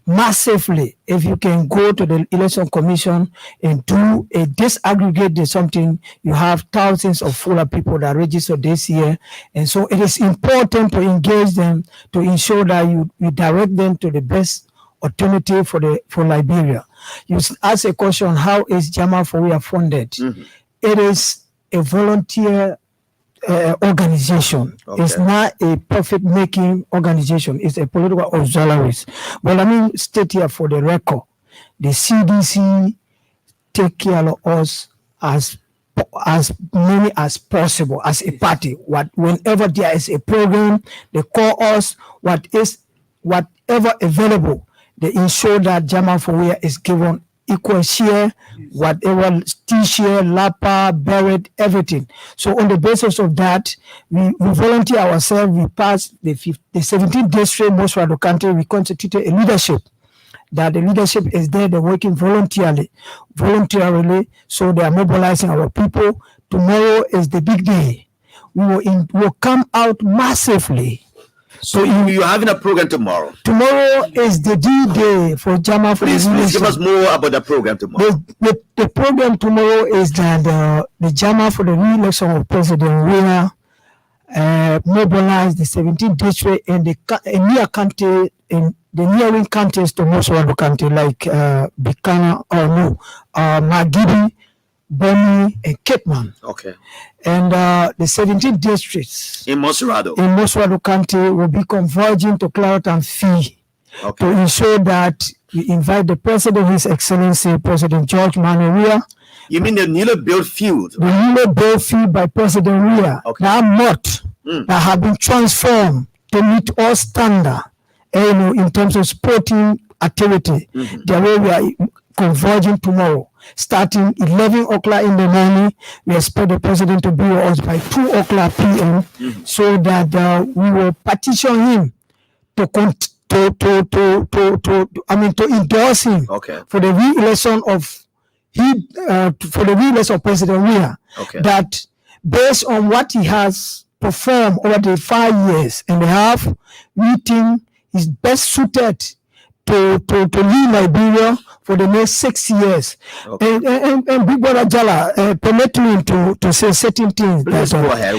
massively. If you can go to the Election Commission and do a disaggregate something, you have thousands of Fula people that register this year. And so it is important to engage them to ensure that you direct them to the best alternative for Liberia. You ask a question, how is JAMA for We Are funded? Mm-hmm. It is a volunteer organization. Okay. It's not a profit-making organization. It's a political auxiliaries. But let me state here for the record, the CDC take care of us as many as possible as a party. Whenever there is a program, they call us. Whatever available, they ensure that JAMA for We Are is given equal share, whatever T-share, Lapa, Barrett, everything. So on the basis of that, we volunteer ourselves. We passed the 17th district, most of the country. We constituted a leadership. That the leadership is there, they're working voluntarily. So they are mobilizing our people. Tomorrow is the big day. We will come out massively. So you're having a program tomorrow. Tomorrow is the D-Day for JAMA. Please give us more about the program tomorrow. The program tomorrow is that the JAMA for the re-election of President Weah mobilized the 17th district and the nearing counties to most of the country, like Bikana Magidi, Boni, and Kitman. Okay. And the 17 districts in Montserrat County will be converging to Cloud and Fee, okay, to ensure that we invite the President, His Excellency President George Manuel. You mean the newly built field? The newly built field by President Weah, okay, that mud that have been transformed to meet all standard, in terms of sporting activity. Mm-hmm. The way we are converging tomorrow. Starting 11 o'clock in the morning, we expect the President to be with us by 2 o'clock p.m. Mm-hmm. so that we will petition him to endorse him, okay, for the re-election of President Weah. Okay. That based on what he has performed over the 5 years and a half, we think he's best suited to lead Liberia for the next 6 years. Okay. And Big Brother Jallah, permit me to say certain things. Please go ahead.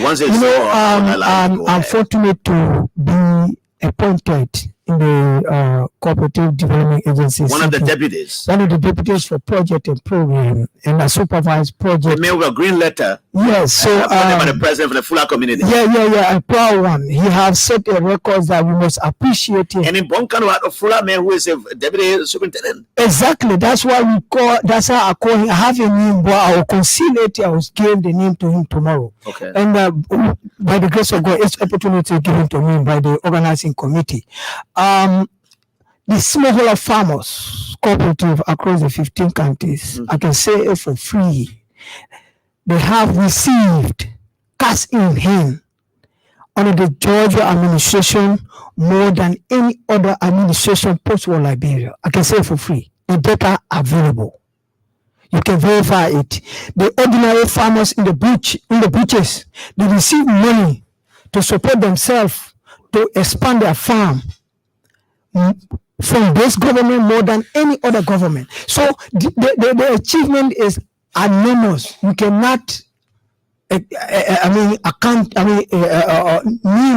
I'm fortunate to be appointed in the Cooperative Development Agency. One of the deputies. One of the deputies for project and program, and I supervise project. You mail a green letter Yes, so Appointed by the president for the Fula community. yeah, a proud one. He has set a record that we must appreciate him. And in Bonkano, a Fula man who is a deputy superintendent. Exactly. That's why we call. That's how I call him. I have a name, but I will conceal it. I will give the name to him tomorrow. Okay. And by the grace of God, it's opportunity given to me by the organizing committee. The smallholder farmers cooperative across the 15 counties, I can say it for free. They have received cash in hand under the Georgia administration more than any other administration post-war Liberia. I can say it for free. The data available. You can verify it. The ordinary farmers in the buches, they receive money to support themselves, to expand their farm from this government more than any other government. So the achievement is enormous. You cannot name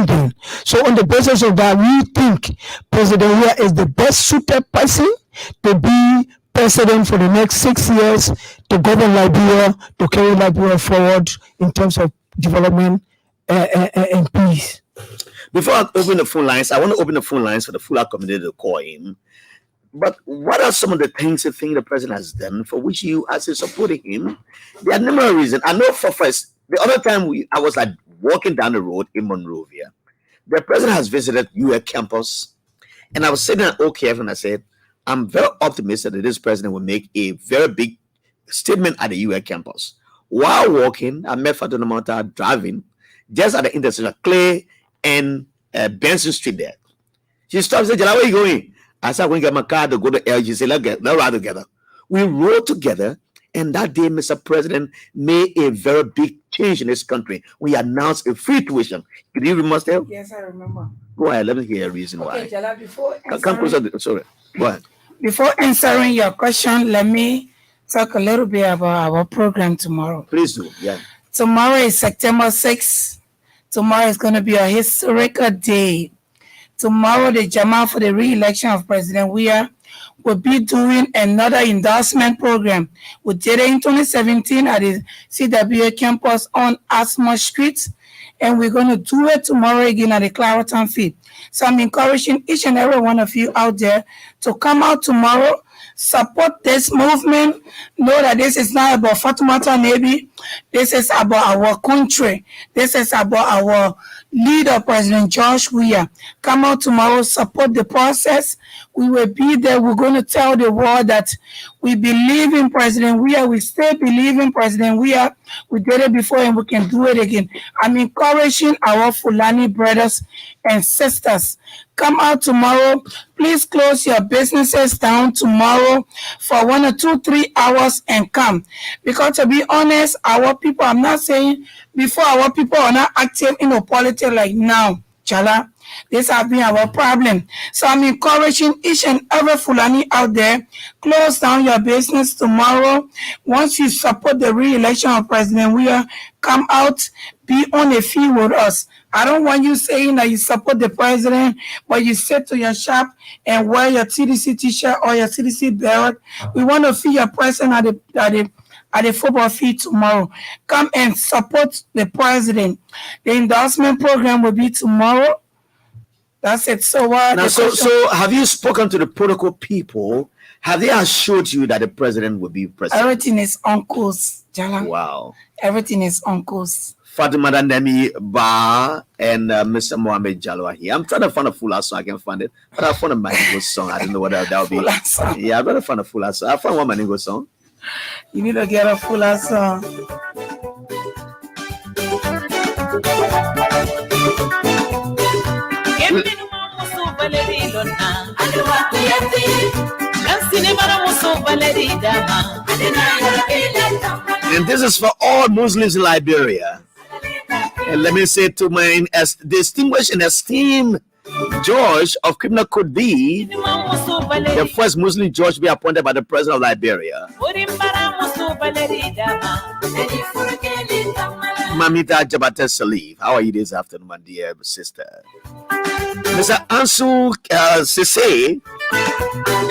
them. So on the basis of that, we think President Weah is the best suited person to be president for the next 6 years, to govern Liberia, to carry Liberia forward in terms of development and peace. Before I open the phone lines, I want to open the phone lines for the Fula community to call him. But what are some of the things you think the president has done for which you, as a supporting him? There are numerous reasons. I know for first, the other time I was like walking down the road in Monrovia, the president has visited UA campus, and I was sitting at OKF and I said, I'm very optimistic that this president will make a very big statement at the UA campus. While walking, I met Fatuna Mata driving just at the intersection, Clay and Benson Street there. She stopped and said, Jallah, where are you going? I said, I'm going to get my car to go to LG. She said, let's ride together. We rode together, and that day, Mr. President made a very big change in this country. We announced a free tuition. Can you remember that? Yes, I remember. Go ahead, let me hear a reason why. Okay, Jallah, Come closer. Sorry, go ahead. Before answering your question, let me talk a little bit about our program tomorrow. Please do, yeah. Tomorrow is September 6th. Tomorrow is going to be a historical day. Tomorrow, the Jama for the re-election of President Weah will be doing another endorsement program. We did it in 2017 at the CWA campus on Asma Street, and we're going to do it tomorrow again at the Clareton Field. So I'm encouraging each and every one of you out there to come out tomorrow, support this movement. Know that this is not about Fatoumata Nebi. This is about our country. This is about our leader, President George Weah. Come out tomorrow, support the process. We will be there. We're going to tell the world that we believe in President Weah. We still believe in President Weah. We did it before and we can do it again. I'm encouraging our Fulani brothers and sisters. Come out tomorrow. Please close your businesses down tomorrow for 1 or 2, 3 hours and come. Because to be honest, our people, I'm not saying before our people are not active in the politics like now, Jallah. This has been our problem. So I'm encouraging each and every Fulani out there, close down your business tomorrow. Once you support the re-election of President Weah, come out, be on the field with us. I don't want you saying that you support the president, but you sit to your shop and wear your TDC t-shirt or your TDC belt. We want to feel your presence at the football field tomorrow. Come and support the president. The endorsement program will be tomorrow. That's it. So now, so have you spoken to the protocol people? Have they assured you that the president will be president? Everything is on course, Jallah. Wow. Everything is on course. Fatima Dandemi Ba and Mr. Mohammed Jallah here. I'm trying to find a full song. I can find it, but I found a Maningo song. I don't know what that would be. Yeah, I better find a full song. I found one Maningo song. You need to get a full song. And this is for all Muslims in Liberia. And let me say to my distinguished and esteemed George of Kribna could be the first Muslim judge to be appointed by the president of Liberia. Mamita Jabata Salif. How are you this afternoon, my dear sister? Mr. Ansu Sise,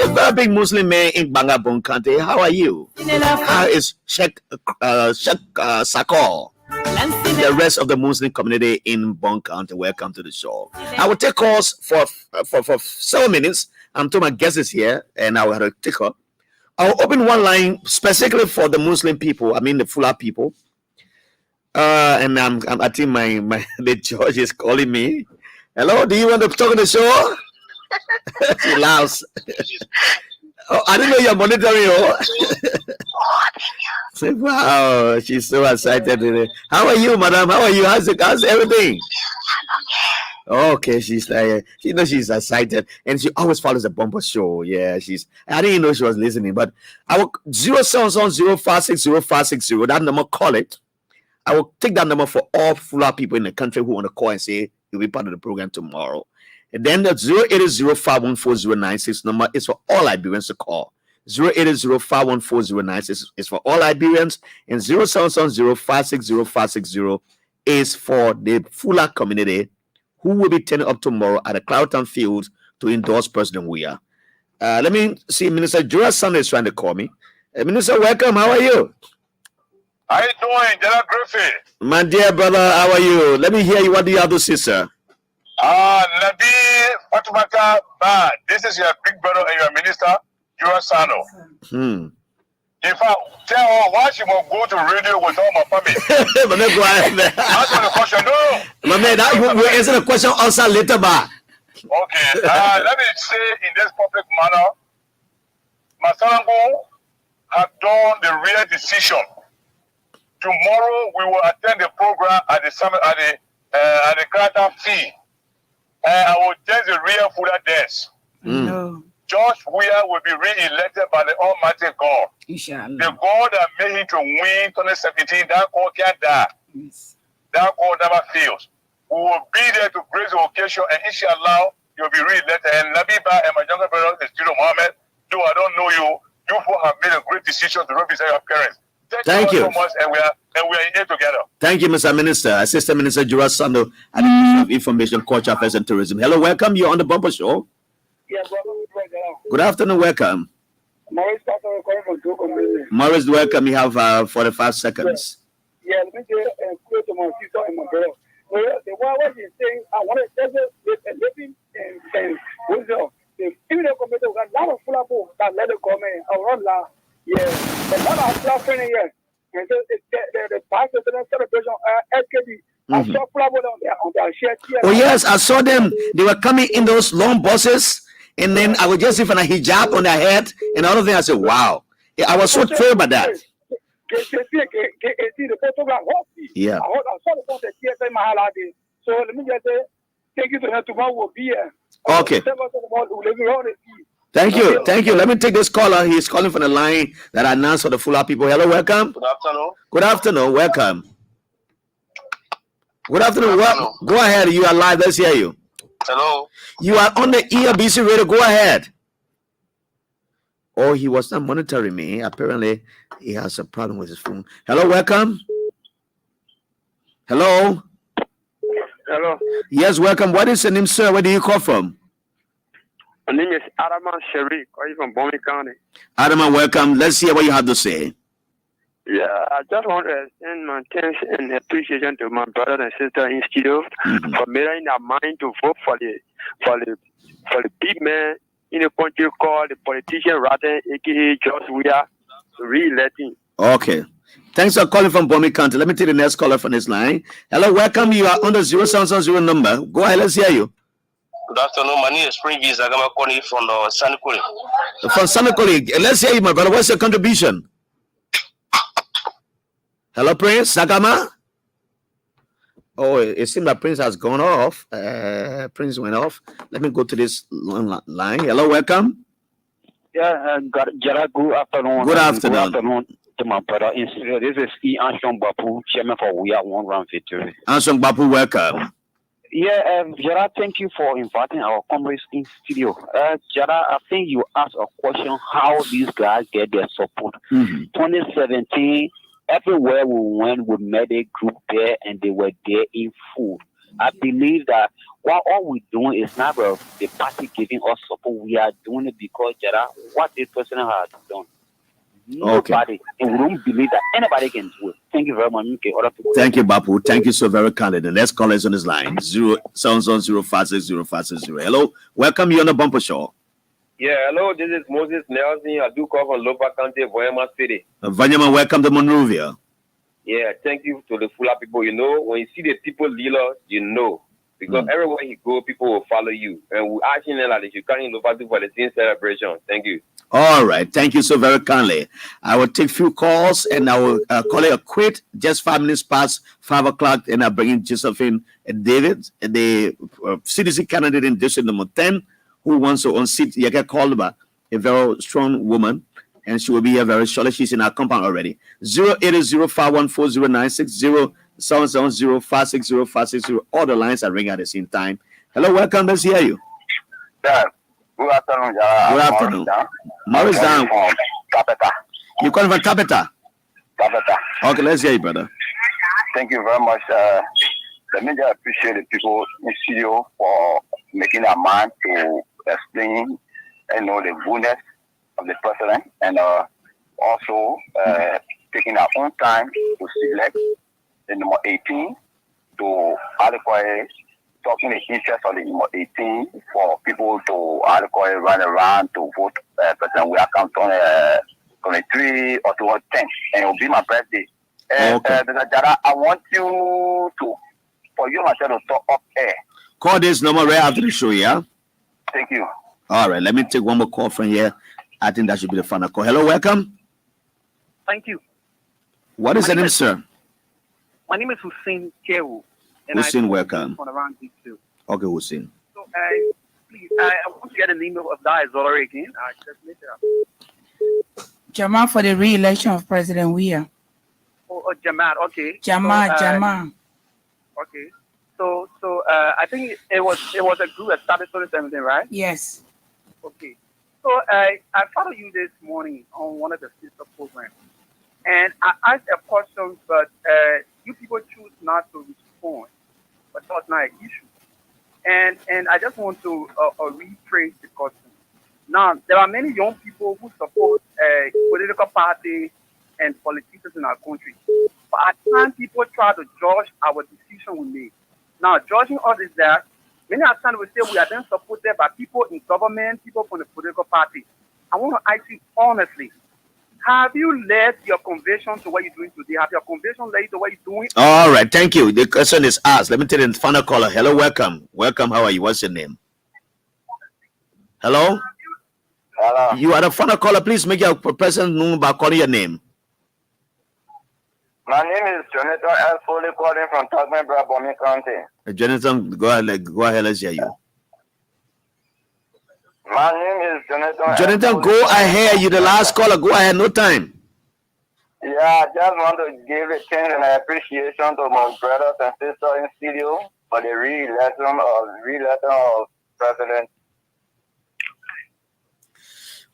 a very big Muslim man in Bangabong County. How are you? How is Sheikh Sakor? the rest of the Muslim community in Bond County. Welcome to the show. I will take calls for 7 minutes. I'm told my guest is here, and I will have to take her. I'll open one line specifically for the Muslim people. I mean the Fula people. And I think my the judge is calling me. Hello, do you want to talk on the show? She laughs. Oh, I didn't know you're monitoring her. Wow, she's so excited today. How are you, madam? How are you? How's everything? Okay, she's like, she knows she's excited, and she always follows the bumper show. Yeah, I didn't know she was listening, but I will 07005600560. That number, call it. I will take that number for all Fula people in the country who want to call and say you'll be part of the program tomorrow. And then the 08005140966 number is for all Liberians to call. 08005140966 is for all Liberians, and 07005600560 is for the Fula community who will be turning up tomorrow at the Cloudtown Field to endorse President Weah. Let me see. Minister Jallah Sunday is trying to call me. Minister, welcome. How are you? How you doing, Jallah Grayfield? My dear brother, how are you? Let me hear you. What do you have to say, sir? Nabi Fatumata Ba, this is your big brother and your minister, Jallah Sano. If I tell her why she will go to radio with all my family. But go ahead. Answer the question, no. But man, we'll answer the question also later, ba. Okay, let me say in this public manner, Masalango have done the real decision. Tomorrow we will attend the program at the summit at the Cloudtown Field. I will test the real Fula desk. No. George Weah will be re-elected by the Almighty God. Inshallah. The God that made him to win 2017, that God can't die. Yes. That God never fails. We will be there to grace the occasion, and inshallah, you'll be re-elected. And Nabiba and my younger brother, the student Mohammed, though I don't know you, you four have made a great decision to represent your parents. Thank you so much, and we are in here together. Thank you, Mr. Minister. Assistant Minister Jallah Sando at the Ministry of Information, Culture, Affairs, and Tourism. Hello, welcome. You're on the Bumper Show. Yeah, brother. Good afternoon, welcome. Maurice, Maurice, welcome. You have 45 seconds. Yeah, let me get close to my sister and my brother. The one what he's saying, I want to tell you, living and what's up? Even the committee, we got a lot of full people that let it come in. Around that, yeah, a lot of laughing here. And so the past celebration, SKD. I saw full people on their share. Oh yes, I saw them. They were coming in those long buses. And then I would just see a hijab on their head and all of them. I said, wow. I was so thrilled by that. Yeah. So let me just say, thank you to her. Tomorrow will be here. Okay. Thank you. Thank you. Let me take this caller. He's calling from the line that I announced for the Fula people. Hello, welcome. Good afternoon. Good afternoon. Welcome. Good afternoon. Well, go ahead. You are live. Let's hear you. Hello. You are on the ELBC radio. Go ahead. Oh, he was not monitoring me. Apparently, he has a problem with his phone. Hello, welcome. Hello. Hello. Yes, welcome. What is your name, sir? Where do you call from? My name is Adama Sherry. Calling from Bomi County. Adama, welcome. Let's hear what you have to say. Yeah, I just want to extend my thanks and appreciation to my brother and sister in studio for making their mind to vote for the big man in the country called the politician rather, aka George Weah, re-electing. Okay. Thanks for calling from Bomi County. Let me take the next caller from this line. Hello, welcome. You are on the 0700 number. Go ahead, let's hear you. Good afternoon. My name is Springies. I'm calling from Sanukuli. From Sanukuli. Let's hear you, my brother. What's your contribution? Hello, Prince Sagama. Oh, it seems that Prince has gone off. Prince went off. Let me go to this line. Hello, welcome. Yeah, Jallah, good afternoon. Good afternoon. Good afternoon to my brother. This is E. Anshong Bapu, chairman for We Are One Round Victory. Anshong Bapu, welcome. Yeah, Jallah, thank you for inviting our comrades in studio. Jallah, I think you asked a question how these guys get their support. 2017. Everywhere we went, we met a group there and they were there in full. I believe that what all we're doing is not the party giving us support. We are doing it because, Jallah, what this person has done. Nobody. And we don't believe that anybody can do it. Thank you very much. Thank you, Bapu. Thank you so very kindly. The next caller is on his line. 07005600560. Hello. Welcome you on the bumper show. Yeah, hello. This is Moses Nelson. I do call from Lopa County, Voyama City. Vanyama, welcome to Monrovia. Yeah, thank you to the Fula people. You know, when you see the people lead us, you know. Because everywhere you go, people will follow you. And we're asking them that you can't Lopa for the same celebration. Thank you. All right. Thank you so very kindly. I will take few calls and I will call it a quit just 5 minutes past 5 o'clock. And I'll bring in Josephine and David, the CDC candidate in district number 10, who wants to unseat. You get called by a very strong woman. And she will be here very shortly. She's in our compound already. 080514096, 770560560. All the lines are ringing at the same time. Hello, welcome. Let's hear you. Yeah. Good afternoon. Good afternoon. Maurice down. Capeta. You calling from Capeta? Capeta. Okay, let's hear you, brother. Thank you very much. Let me just appreciate the people in studio for making a mind to explain, the goodness of the president, and also taking our own time to select the number 18 to adequately talking the interest of the number 18 for people to adequately run around to vote president. We are counting 23 or 10, and it will be my birthday. Okay. Jallah, I want you to, for you myself to talk up air. Call this number right after the show, yeah? Thank you. All right, let me take one more call from here. I think that should be the final call. Hello, welcome. Thank you. What is the name, sir? My name is Hussein Kewu. Hussein, welcome. On around D2. Okay, Hussein. So, please, I want to get the name of that Jallah again. Just make it up. Jama for the re-election of President Weah. Oh, Jama, okay. Jama. Okay. So, I think it was a group that started 2017, right? Yes. Okay. So I followed you this morning on one of the sister programs, and I asked a question, but you people choose not to respond. But that was not an issue. And I just want to rephrase the question. Now, there are many young people who support political parties and politicians in our country. But at times, people try to judge our decision we make. Now, judging us is that many times we say we are then supported by people in government, people from the political party. I want to ask you honestly, have you led your conviction to what you're doing today? Have your conviction led to what you're doing? All right, thank you. The question is asked. Let me tell you the final caller. Hello, welcome. Welcome, how are you? What's your name? Hello? Hello. You are the final caller. Please make your presence known by calling your name. My name is Jonathan L. Foley, calling from Tugman, Bomi County. Jonathan, go ahead, let's hear you. My name is Jonathan. Jonathan, go ahead. You're the last caller. Go ahead, no time. Yeah, I just want to give a thanks and appreciation to my brothers and sisters in studio for the re-election of President.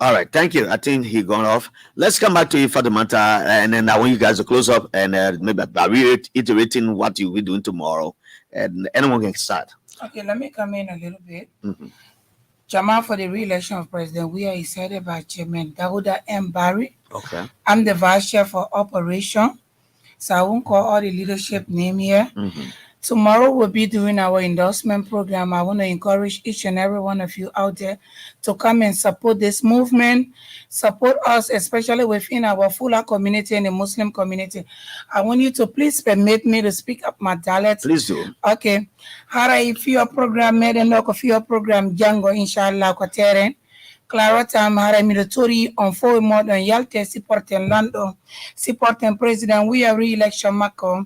All right, thank you. I think he gone off. Let's come back to you for the matter, and then I want you guys to close up and maybe by reiterating what you'll be doing tomorrow, and anyone can start. Okay, let me come in a little bit. Jama for the re-election of President Weah is headed by Chairman Daouda M. Barry. Okay. I'm the Vice Chair for Operation, so I won't call all the leadership name here. Tomorrow we'll be doing our endorsement program. I want to encourage each and every one of you out there to come and support this movement, support us, especially within our Fula community and the Muslim community. I want you to please permit me to speak up my dialect. Please do. Okay. Hara ifio program meden loko fio program jango inshallah ko teren. Claro tam hara military on for modern yalte supporten lando supporten president we are re-election mako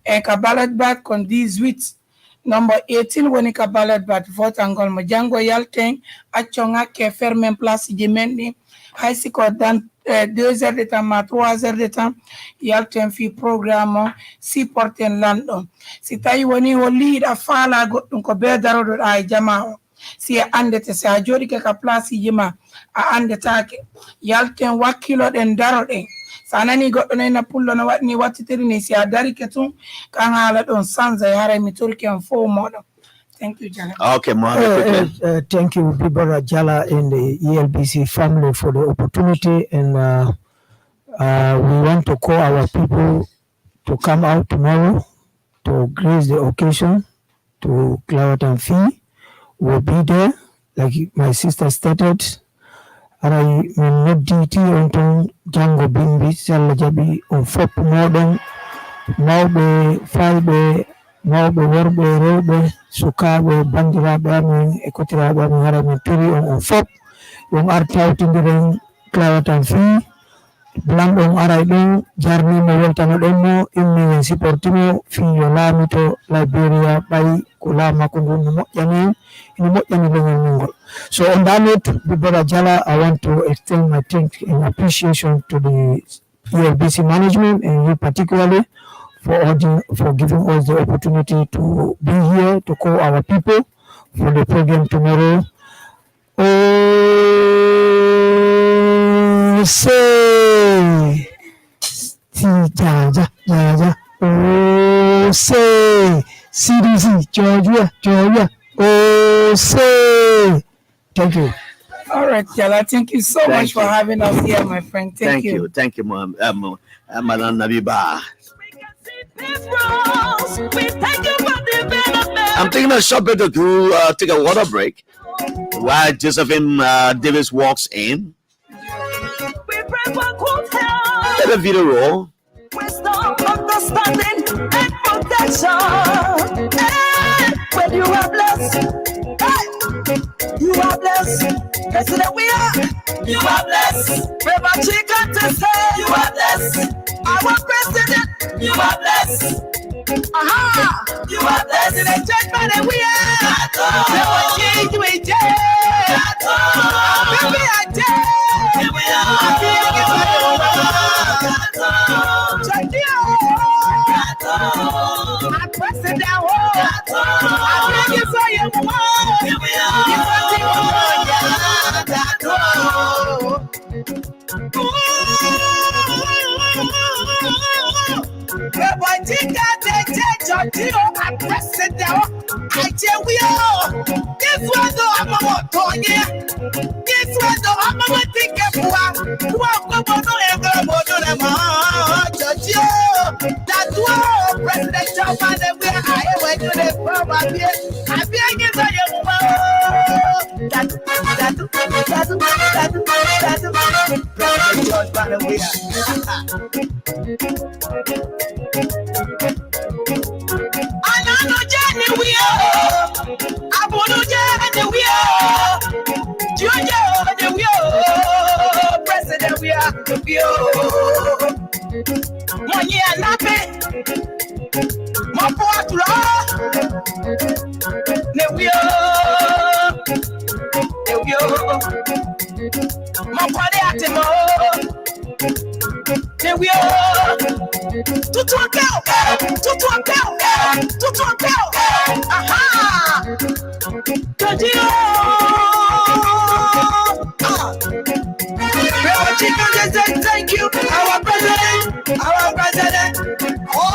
e ka ballot bat kon 18 number 18 woni ka ballot bat vote angol mo jango yalten achonga ke fermen place jimendi hay siko dan 2 heures de temps ma 3 heures de temps yalten fi programme supporten lando si tayi woni o lead a fala goddum ko be darodo ay jama si andete sa jodi ke ka place yima a andetake yalten wakilo den darode sanani goddo na pullo no watni wattitiri ni si a dari ketum kan hala don sanza yare mi turki en fo modo. Thank you, Jallah. Okay, Mohammed. Thank you, big brother Jallah and the ELBC family for the opportunity, and We want to call our people to come out tomorrow to grace the occasion to Cloud and Fee. We'll be there, like my sister stated. And I will not DT on Jango Bimbi, Salajabi, on Fop Modern, Maube, Fibe, Maube, Warbe, Robe, Sukabe, Bandira, Bami, Ekotira, Bami, Harami, Piri, on Fop, yung art out in the ring, Cloud and Fee. Bilang dong aray dong jarni mo welta na dong mo imi si portimo fiolami to Liberia by kulama kungun mo yan mingol. So on that note, Brother Jallah, I want to extend my thanks and appreciation to the ELBC management and you particularly for giving us the opportunity to be here to call our people for the program tomorrow. Oh, say, ja. Oh, say, CDC, Georgia. Oh, say. Thank you. All right, Jallah, thank you so much for having us here, my friend. Thank you. Thank you, Madam Nabiba. I'm taking a short break to take a water break while Josephine Davis walks in. Let the video roll. Wisdom, understanding, and protection. When you are blessed, you are blessed. President, we are. You are blessed. Remember, chicken to say, you are blessed. Our president, you are blessed. Aha! You are blessed in the judgment and we are. Never change we change. Baby, I change. Here we are. Check it out. I press it down. I bring it for you. Here we are. I press it down. I tell we all. This was the Amamotonia. This was the Amamotika. That's why President Trump and we are went to the program here. I beg you for your President, we are money and nothing. My poor we my body at him. We are to talk out. Aha! Thank you, our president. Oh,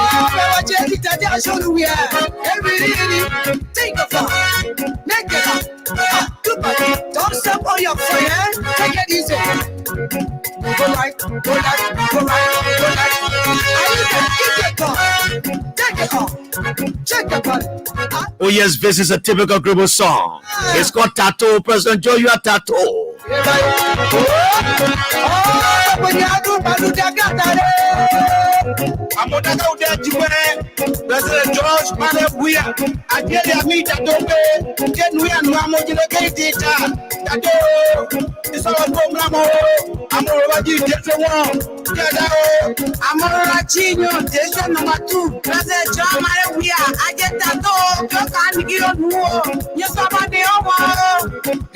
we are every think of make it up. Don't stop on your friend. Take it easy. Go right. Take it off. Check the body. Oh yes, this is a typical Gribble song. It's called Tattoo. President Joe, you are Tattoo. President George Malebuya, Adelia Mita Dobe, Genuine Mamojile Data, Tato, it's all from Lamo, Amoroji, Amorachino, Station number 2, President John Malebuya, I get Tato, yes, somebody over.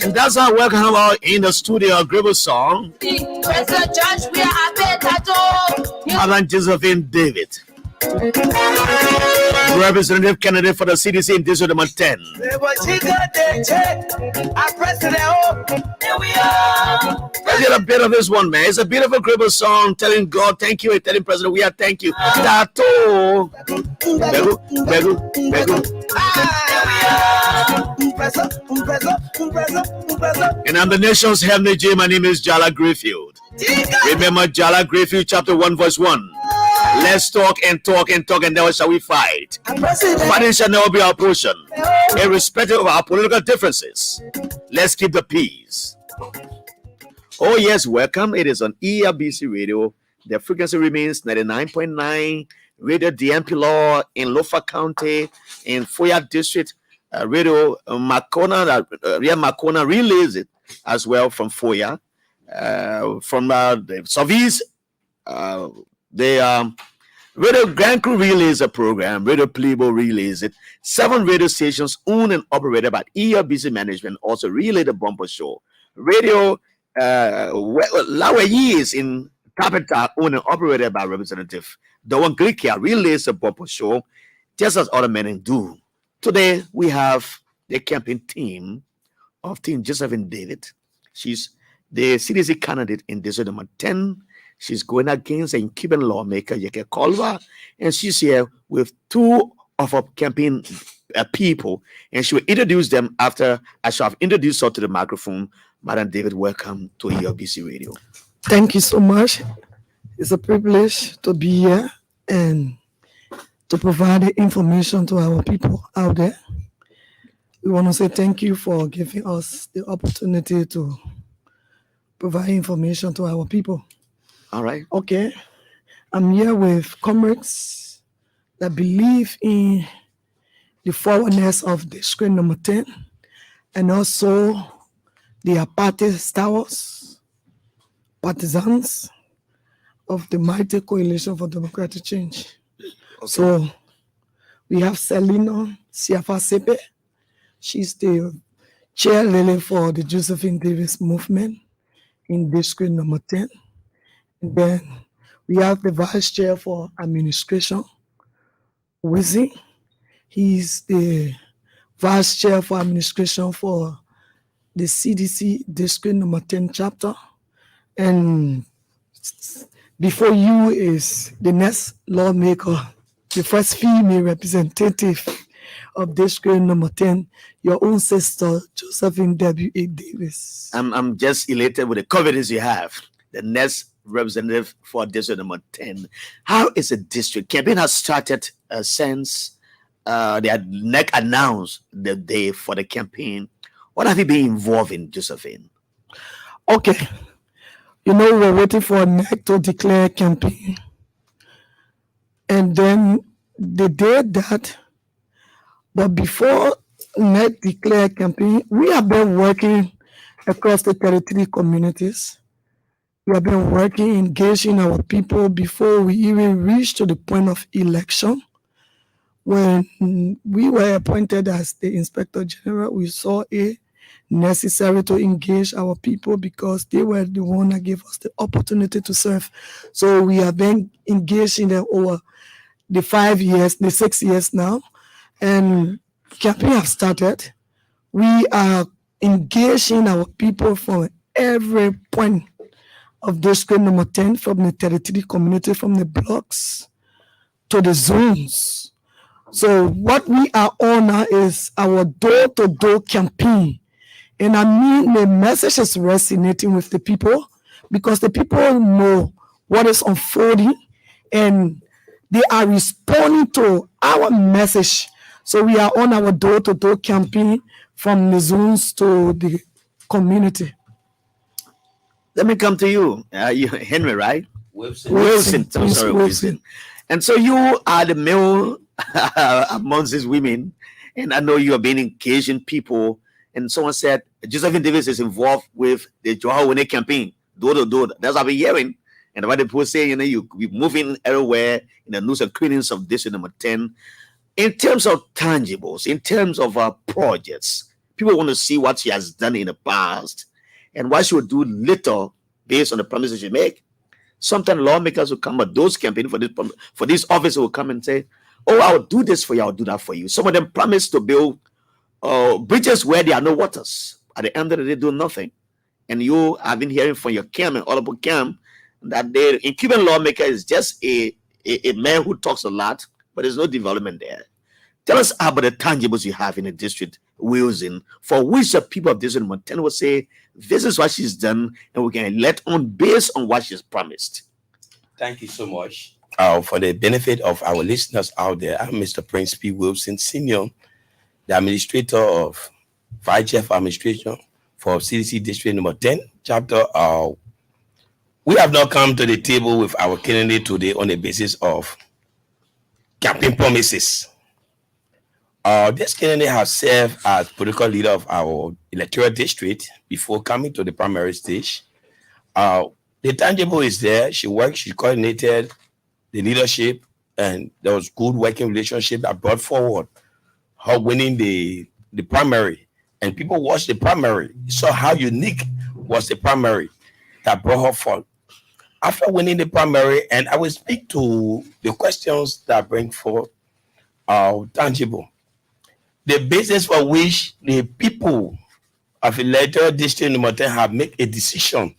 And that's our welcome about in the studio Gribble song. President George, we are Tato. Madam Josephine David, representative candidate for the CDC in District number 10. Let's get a bit of this one, man. It's a beautiful Gribble song telling God thank you and telling President we are thank you. Tato. Begu. And I'm the nation's heavenly J. My name is Jallah Grayfield. Remember Jallah, Grayfield, chapter 1, verse 1. Let's talk and talk and talk, and never shall we fight. Fighting shall never be our portion, irrespective of our political differences. Let's keep the peace. Oh yes, welcome. It is on ELBC Radio. The frequency remains 99.9 Radio DMP Law in Lofa County in Foya District. Radio Makona, Ria Makona relays it as well from Foya. From the service, the Radio Grand Crew relays a program. Radio Plebo relays it. 7 radio stations owned and operated by ELBC Management also relay the bumper show. Radio Lawa Years in Tapeta, owned and operated by Representative Dawan Grikia, relays the bumper show, just as other men do. Today we have the campaign team of Team Josephine David. She's the CDC candidate in district number 10. She's going against a Cuban lawmaker, Yeke Colva, and she's here with 2 of our campaign people, and she will introduce them after I shall have introduced her to the microphone. Madam David, welcome to ELBC Radio. Thank you so much. It's a privilege to be here and to provide the information to our people out there. We want to say thank you for giving us the opportunity to provide information to our people. All right. Okay. I'm here with comrades that believe in the forwardness of the screen number 10 and also the party stalwarts, partisans of the mighty Coalition for Democratic Change. Okay. So we have Selina Siafa Sepe. She's the chair lady for the Josephine Davis movement in district number 10. And then we have the vice chair for administration, Wizzy. He's the vice chair for administration for the CDC district number 10 chapter. And before you is the next lawmaker, the first female representative of district number 10, your own sister, Josephine W.A. Davis. I'm just elated with the confidence you have. The next representative for district number 10. How is the district? Campaign has started since they had NEC announced the day for the campaign. What have you been involved in, Josephine? Okay. You know, we're waiting for NEC to declare campaign. And then they did that. But before NEC declare campaign, we have been working across the 33 communities. We have been working, engaging our people before we even reach to the point of election. When we were appointed as the Inspector General, we saw it necessary to engage our people because they were the one that gave us the opportunity to serve. So we have been engaged in them over the 5 years, the 6 years now, and campaign have started. We are engaging our people from every point of district number 10, from the 33 community, from the blocks to the zones. So what we are on now is our door-to-door campaign. And I mean, the message is resonating with the people because the people know what is unfolding and they are responding to our message. So we are on our door-to-door campaign from the zones to the community. Let me come to you. You Henry, right? Wilson. I'm sorry, Wilson. And so you are the male amongst these women, and I know you have been engaging people. And someone said Josephine Davis is involved with the Joao campaign, door to door. That's what I've been hearing. And what the people say, you know, you be moving everywhere in the news and cleanings of district number 10. In terms of tangibles, in terms of projects, people want to see what she has done in the past and why she would do little based on the promises she make. Sometimes lawmakers will come, but those campaigning for this office will come and say, oh, I'll do this for you, I'll do that for you. Some of them promise to build bridges where there are no waters. At the end of the day, do nothing. And you have been hearing from your camp and all about camp that the incumbent lawmaker is just a man who talks a lot, but there's no development there. Tell us about the tangibles you have in the district Wilson, for which the people of District number 10 will say, this is what she's done, and we can let on based on what she's promised. Thank you so much. For the benefit of our listeners out there, I'm Mr. Prince P. Wilson, Senior, the administrator of Vice Chief Administration for CDC District number 10, chapter. We have not come to the table with our candidate today on the basis of campaign promises. This candidate has served as political leader of our electoral district before coming to the primary stage. The tangible is there. She worked, she coordinated the leadership, and there was good working relationship that brought forward her winning the primary. And people watched the primary, saw how unique was the primary that brought her forward. After winning the primary, and I will speak to the questions that bring forth tangible. The basis for which the people of electoral district number 10 have made a decision.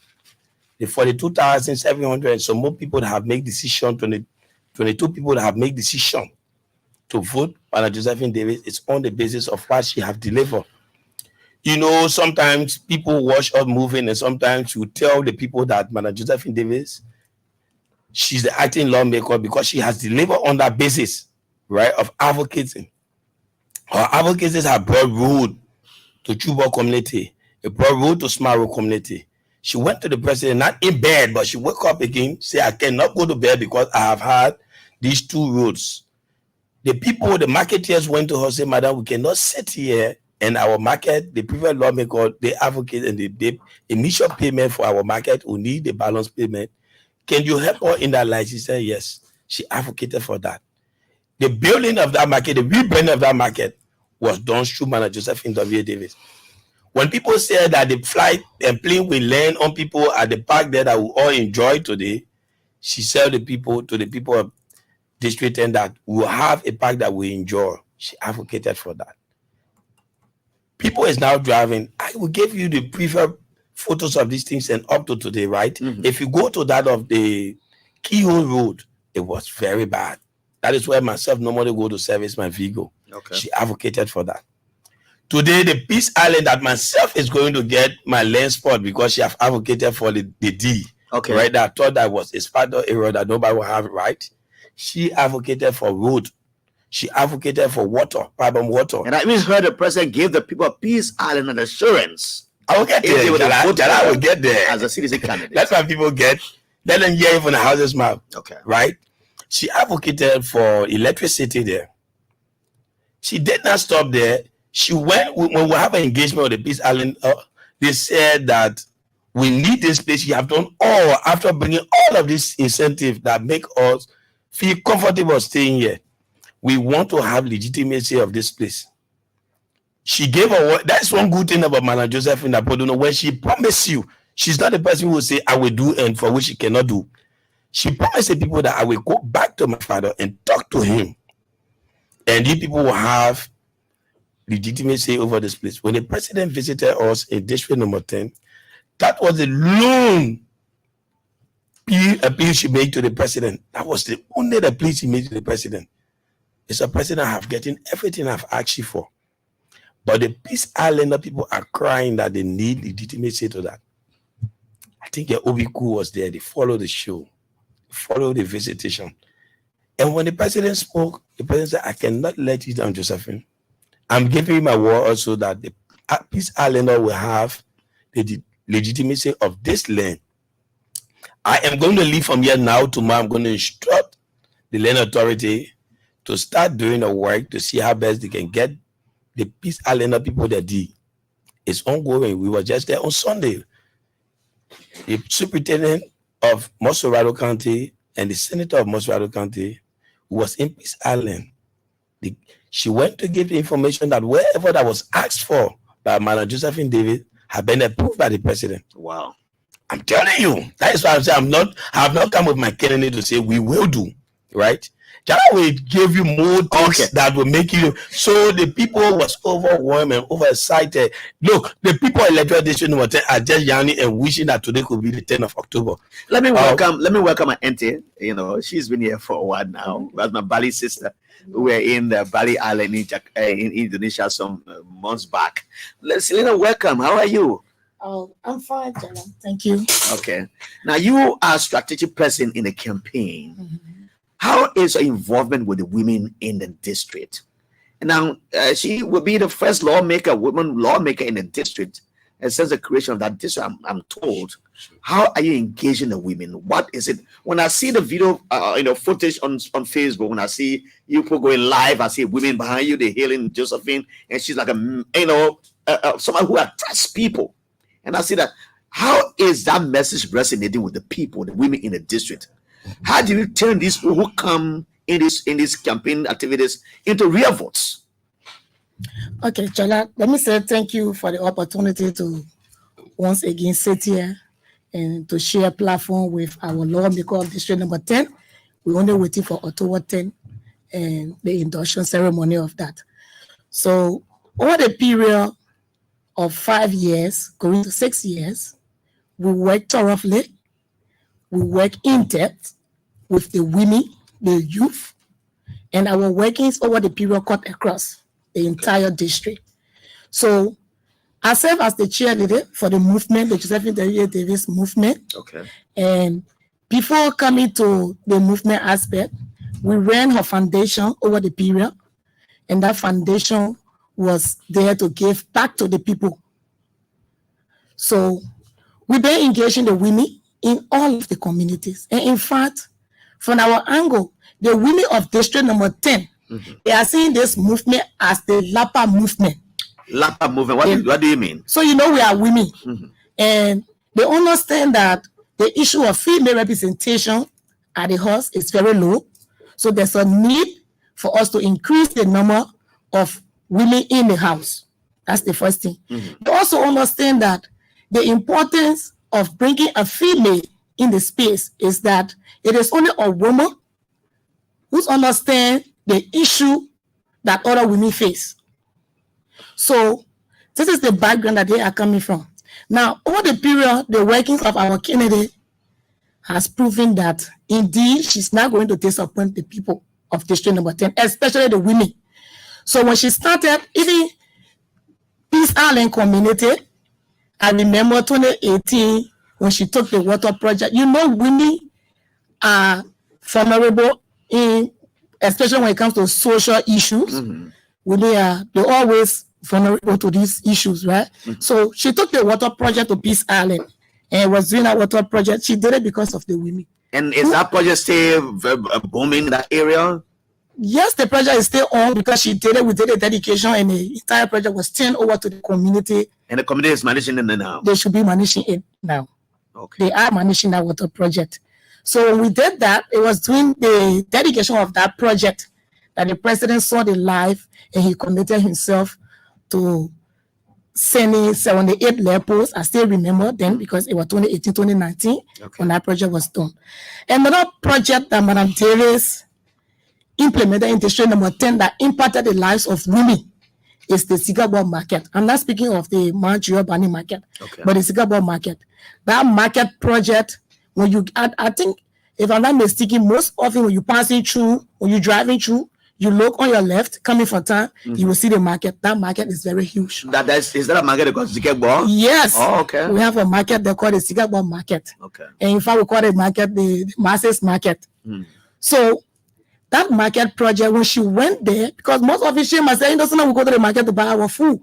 The 42,700 and some more people that have made decision, 22 people that have made decision to vote Madam Josephine Davis is on the basis of what she have delivered. You know, sometimes people watch us moving, and sometimes you tell the people that Madam Josephine Davis, she's the acting lawmaker because she has delivered on that basis, right, of advocating. Her advocacy have brought road to Chuba community, it brought road to Smaro community. She went to the president, not in bed, but she woke up again, say, I cannot go to bed because I have had these two roads. The people, the marketeers went to her, say, Madam, we cannot sit here and our market, the previous lawmaker, they advocate and the initial payment for our market, we need the balance payment. Can you help her in that line? She said, yes. She advocated for that. The building of that market, the rebranding of that market was done through Madam Josephine W. Davis. When people say that the flight and plane will land on people at the park there that we all enjoy today, she said to the people of District 10 that we will have a park that we enjoy. She advocated for that. People is now driving. I will give you the previous photos of these things and up to today, right? Mm-hmm. If you go to that of the Keyhole Road, it was very bad. That is where myself normally go to service my vehicle. Okay. She advocated for that. Today, the Peace Island that myself is going to get my land spot because she have advocated for the D. Okay. Right? That I thought that was a spot area that nobody will have, right? She advocated for road. She advocated for water, problem water. And that means the president gave the people of Peace Island an assurance. I will get there. I will get there. As a citizen candidate. That's why people get. Let them hear from the house's mouth. Okay. Right? She advocated for electricity there. She did not stop there. She went, when we have an engagement with the Peace Island, they said that we need this place. You have done all, after bringing all of this incentive that make us feel comfortable staying here. We want to have legitimacy of this place. She gave her word. That's one good thing about Madam Josephine Napodono. When she promised you, she's not the person who will say, I will do, and for which she cannot do. She promised the people that I will go back to my father and talk to him. And these people will have legitimacy over this place. When the president visited us in district number 10, that was the long appeal she made to the president. That was the only appeal she made to the president. It's a president have getting everything I've asked you for. But the Peace Islander people are crying that they need legitimacy to that. I think the Obiku was there. They followed the show, followed the visitation. And when the president spoke, the president said, I cannot let you down, Josephine. I'm giving you my word also that the Peace Islander will have the legitimacy of this land. I am going to leave from here now. Tomorrow I'm going to instruct the land authority to start doing the work to see how best they can get the Peace Islander people that did. It's ongoing. We were just there on Sunday. The superintendent of Mosorado County and the senator of Mosorado County was in Peace Island. She went to give the information that wherever that was asked for by Madam Josephine Davis had been approved by the president. Wow. I'm telling you. That is why I'm saying I have not come with my candidate to say we will do, right? Jallah will give you more things that will make you. So the people was overwhelmed and overexcited. Look, the people in electoral district number 10 are just yearning and wishing that today could be the 10th of October. Let me welcome my auntie. You know, she's been here for a while now. That's my Bali sister. We were in the Bali Island in Indonesia some months back. Selena, welcome. How are you? Oh, I'm fine, Jallah. Thank you. Okay. Now you are strategic person in the campaign. How is your involvement with the women in the district? And now she will be the first woman lawmaker in the district. And since the creation of that district, I'm told. How are you engaging the women? What is it? When I see the video, footage on Facebook, when I see you people going live, I see women behind you, they're hailing Josephine, and she's like someone who attracts people. And I see that. How is that message resonating with the people, the women in the district? How do you turn these people who come in these campaign activities into real votes? Okay, Jallah, let me say thank you for the opportunity to once again sit here and to share a platform with our lawmaker of district number 10. We're only waiting for October 10 and the induction ceremony of that. So over the period of 5 years, going to 6 years, we work thoroughly, we work in depth with the women, the youth, and our workings over the period cut across the entire district. So I serve as the cheerleader for the movement, the Josephine Davis movement. Okay. And before coming to the movement aspect, we ran her foundation over the period, and that foundation was there to give back to the people. So we've been engaging the women in all of the communities. And in fact, from our angle, the women of district number 10, they are seeing this movement as the Lapa movement. Lapa movement, what do you mean? So we are women. And they understand that the issue of female representation at the House is very low. So there's a need for us to increase the number of women in the House. That's the first thing. They also understand that the importance of bringing a female in the space is that it is only a woman who understands the issue that other women face. So this is the background that they are coming from. Now, over the period, the workings of our candidate has proven that indeed she's not going to disappoint the people of district number 10, especially the women. So when she started, even Peace Island community, I remember 2018 when she took the water project. Women are vulnerable especially when it comes to social issues. They're always vulnerable to these issues, right? So she took the water project to Peace Island and was doing that water project. She did it because of the women. And is that project still booming in that area? Yes, the project is still on because she did it. We did a dedication and the entire project was turned over to the community. And the community is managing it now? They should be managing it now. Okay. They are managing that water project. So when we did that, it was during the dedication of that project that the president saw the live and he committed himself to sending 78 lepers. I still remember then because it was 2018, 2019 when that project was done. Another project that Madam Davis implemented in district number 10 that impacted the lives of women is the Sigabor market. I'm not speaking of the Manchuria Bani market, but the Sigabor market. That market project, I think, if I'm not mistaken, most often when you're passing through, when you're driving through, you look on your left, coming from town, you will see the market. That market is very huge. Is that a market called Sigabor? Yes. Oh, okay. We have a market they call the Sigabor market. Okay. And in fact, we call the market the masses market. So that market project, when she went there, because most of it, she must say, doesn't know we go to the market to buy our food.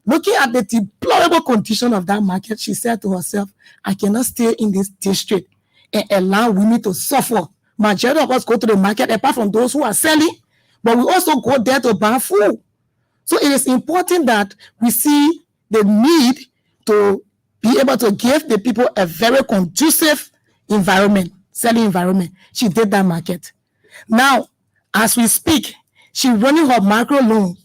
Looking at the deplorable condition of that market, she said to herself, I cannot stay in this district and allow women to suffer. Majority of us go to the market, apart from those who are selling, but we also go there to buy food. So it is important that we see the need to be able to give the people a very conducive environment, selling environment. She did that market. Now, as we speak, she's running her micro loan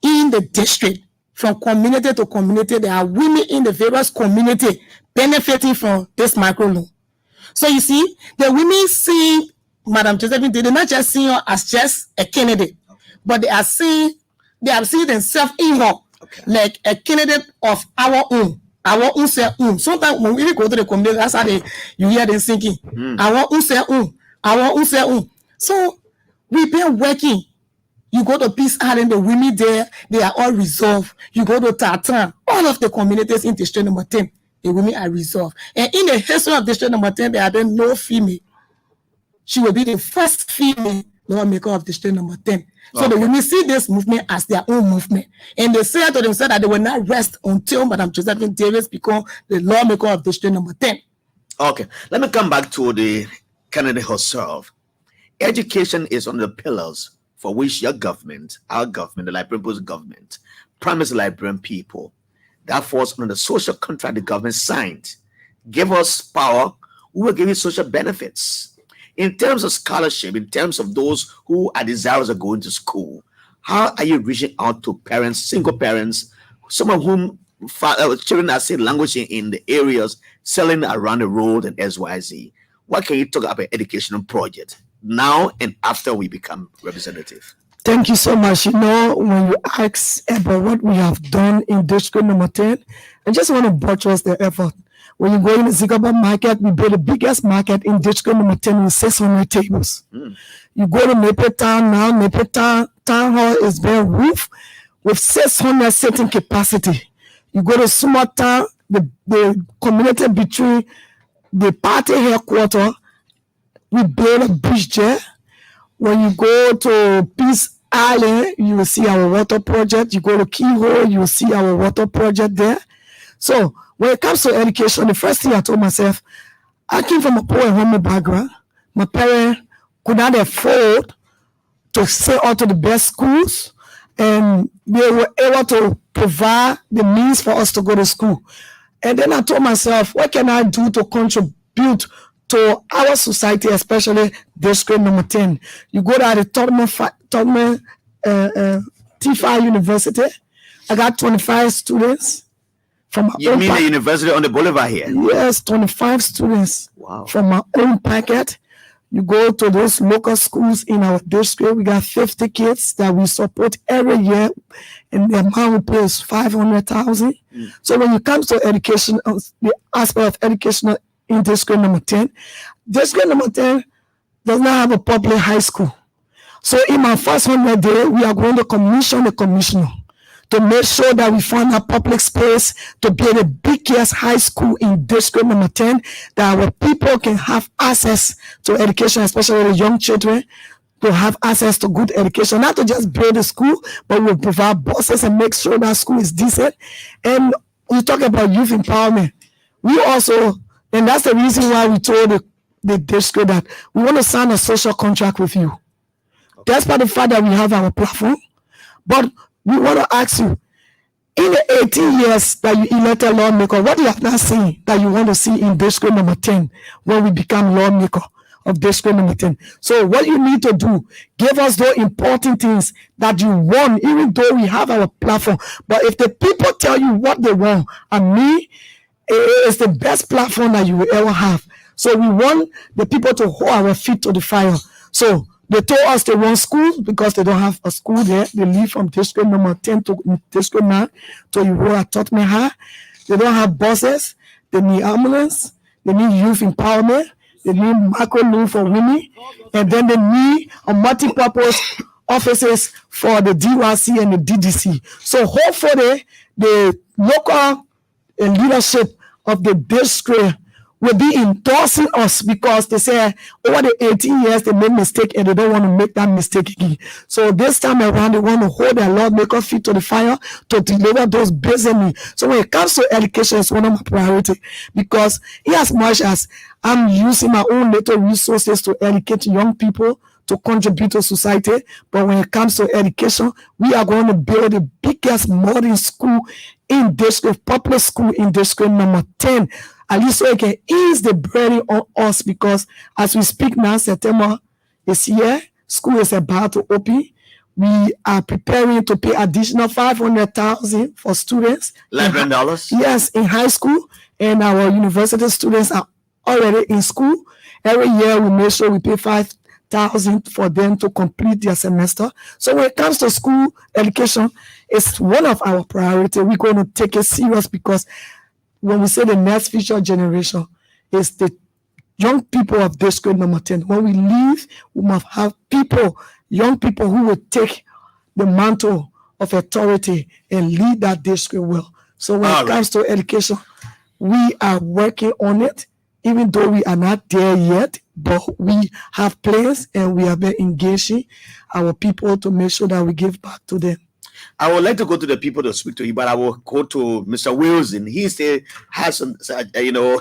in the district from community to community. There are women in the various community benefiting from this micro loan. So you see, the women see Madam Josephine, they did not just see her as just a candidate, but they are seeing themselves in her like a candidate of our own. Our own say sometimes when we go to the community, that's how you hear them singing. Our own say our own say So we've been working. You go to Peace Island, the women there, they are all resolved. You go to Tartan, all of the communities in district number 10, the women are resolved. And in the history of district number 10, there have been no female. She will be the first female lawmaker of district number 10. So the women see this movement as their own movement. And they say to themselves that they will not rest until Madam Josephine Davis become the lawmaker of district number 10. Okay, let me come back to the candidate herself. Education is one of the pillars for which your government, our government, the Liberian People's government, promised Liberian people. That falls under the social contract the government signed. Give us power, we will give you social benefits. In terms of scholarship, in terms of those who are desirous of going to school, how are you reaching out to parents, single parents, some of whom children are still languishing in the areas, selling around the road and XYZ? What can you talk about educational project now and after we become representative? Thank you so much. You know, when you ask about what we have done in district number 10, I just want to buttress the effort. When you go in the Zigaba market, we build the biggest market in district number 10 with 600 tables. You go to Maple Town now, Maple Town Hall is being roofed with 600 seating capacity. You go to Sumo Town, the community between the party headquarters, we build a bridge there. When you go to Peace Island, you will see our water project. You go to Keyhole, you will see our water project there. So when it comes to education, the first thing I told myself, I came from a poor and humble background. My parents could not afford to send out to the best schools, and they were able to provide the means for us to go to school. And then I told myself, what can I do to contribute to our society, especially district number 10? You go to the Tottenham T5 University. I got 25 students from my You own mean the university on the boulevard here? Yes, 25 students Wow. from my own packet. You go to those local schools in our district, we got 50 kids that we support every year, and the amount we pay is 500,000. So when it comes to education, the aspect of education in district number 10, district number 10 does not have a public high school. So in my first 100 days, we are going to commission the commissioner to make sure that we find a public space to build the biggest high school in district number 10, that our people can have access to education, especially the young children, to have access to good education, not to just build a school, but we'll provide buses and make sure that school is decent. And we talk about youth empowerment. We also, and that's the reason why we told the district that we want to sign a social contract with you. Despite the fact that we have our platform, but we want to ask you, in the 18 years that you elected lawmaker, what you have not seen that you want to see in district number 10 when we become lawmaker of district number 10? So what you need to do, give us those important things that you want, even though we have our platform. But if the people tell you what they want, and me, it's the best platform that you will ever have. So we want the people to hold our feet to the fire. So they told us they want schools because they don't have a school there. They leave from district number 10 to district 9 to Iroa Tottenham High. They don't have buses. They need ambulance. They need youth empowerment. They need macro loan for women. And then they need a multi-purpose offices for the DYC and the DDC. So hopefully the local leadership of the district will be endorsing us, because they say over the 18 years they made mistake and they don't want to make that mistake again. So this time around they want to hold their lawmaker feet to the fire to deliver those basic needs. So when it comes to education, it's one of my priorities, because in as much as I'm using my own little resources to educate young people to contribute to society, but when it comes to education, we are going to build the biggest modern school in district, public school in district number 10, at least so it can ease the burden on us, because as we speak now, September is here, school is about to open. We are preparing to pay additional 500,000 for students. $11? Yes, in high school, and our university students are already in school. Every year we make sure we pay 5,000 $1,000 for them to complete their semester. So when it comes to school education, it's one of our priority. We're going to take it serious because when we say the next future generation is the young people of district number 10. When we leave, we must have young people who will take the mantle of authority and lead that district well. So when it comes to education, we are working on it, even though we are not there yet, but we have plans and we have been engaging our people to make sure that we give back to them. I would like to go to the people to speak to you, but I will go to Mr. Wilson. He has some,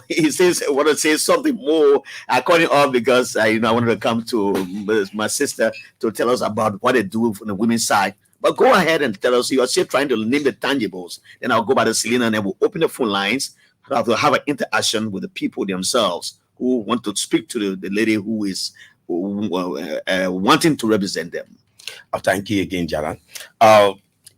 he says, I want to say something more. I call him up because, I wanted to come to my sister to tell us about what they do from the women's side. But go ahead and tell us, you are still trying to name the tangibles. Then I'll go back to Selena and then we'll open the phone lines to have an interaction with the people themselves who want to speak to the lady who is wanting to represent them. Thank you again, Jallah.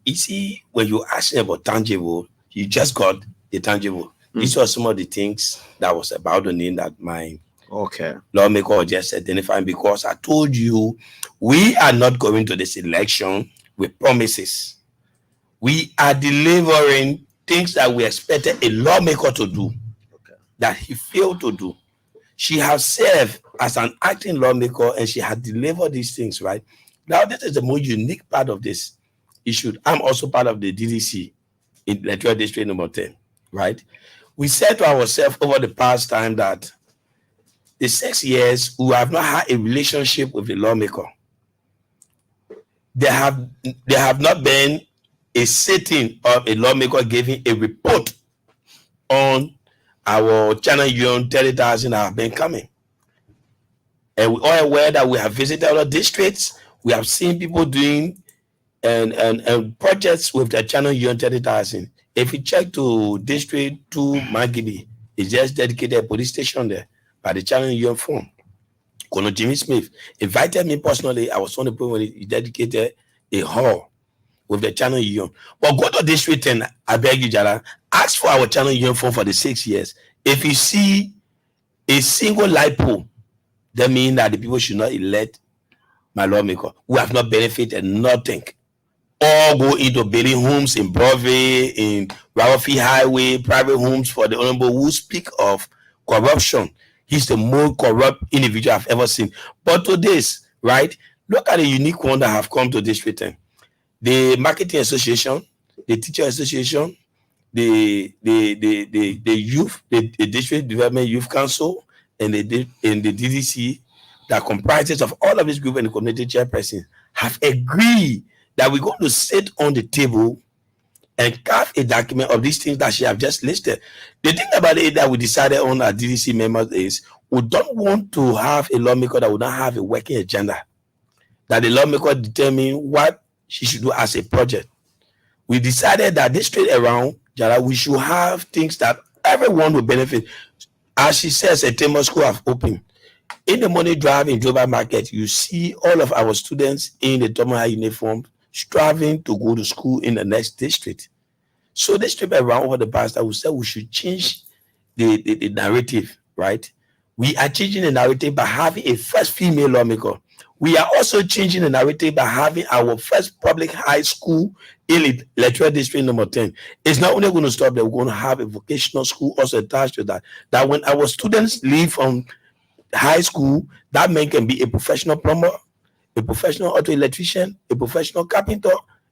You see, when you ask me about tangible, you just got the tangible. These are some of the things that was about the name that my lawmaker just identified, because I told you we are not going to this election with promises. We are delivering things that we expected a lawmaker to do that he failed to do. She has served as an acting lawmaker and she had delivered these things, right? Now, this is the most unique part of this issue. I'm also part of the DDC in Electoral District number 10, right? We said to ourselves over the past time that the 6 years we have not had a relationship with the lawmaker. There have not been a sitting of a lawmaker giving a report on our Channel Union 30,000 that have been coming. And we are aware that we have visited other districts. We have seen people doing and projects with the Channel Union 30,000. If you check to District 2 Magibi, it's just dedicated a police station there by the Channel Union Fund. Colonel Jimmy Smith invited me personally. I was on the point when he dedicated a hall with the Channel Union. But go to District 10, I beg you, Jallah, ask for our Channel Union Fund for the 6 years. If you see a single light pole, that means that the people should not elect my lawmaker. We have not benefited nothing. All go into building homes in Broadway, in Ralphie Highway, private homes for the honorable who speak of corruption. He's the most corrupt individual I've ever seen. But to this, right, look at the unique one that have come to District 10. The Marketing Association, the Teacher Association, the youth, the District Development Youth Council, and the DDC that comprises of all of this group and the community chairperson have agreed that we're going to sit on the table and carve a document of these things that she have just listed. The thing about it that we decided on our DDC members is we don't want to have a lawmaker that would not have a working agenda. That the lawmaker determine what she should do as a project. We decided that this straight around, Jallah, we should have things that everyone will benefit. As she says, a Timber School have opened. In the money drive in global market, you see all of our students in the Tomoha uniform striving to go to school in the next district. So this trip around over the past, I would say we should change the narrative, right? We are changing the narrative by having a first female lawmaker. We are also changing the narrative by having our first public high school in Electoral District number 10. It's not only going to stop there, we're going to have a vocational school also attached to that. That when our students leave from high school, that man can be a professional plumber, a professional auto electrician, a professional carpenter,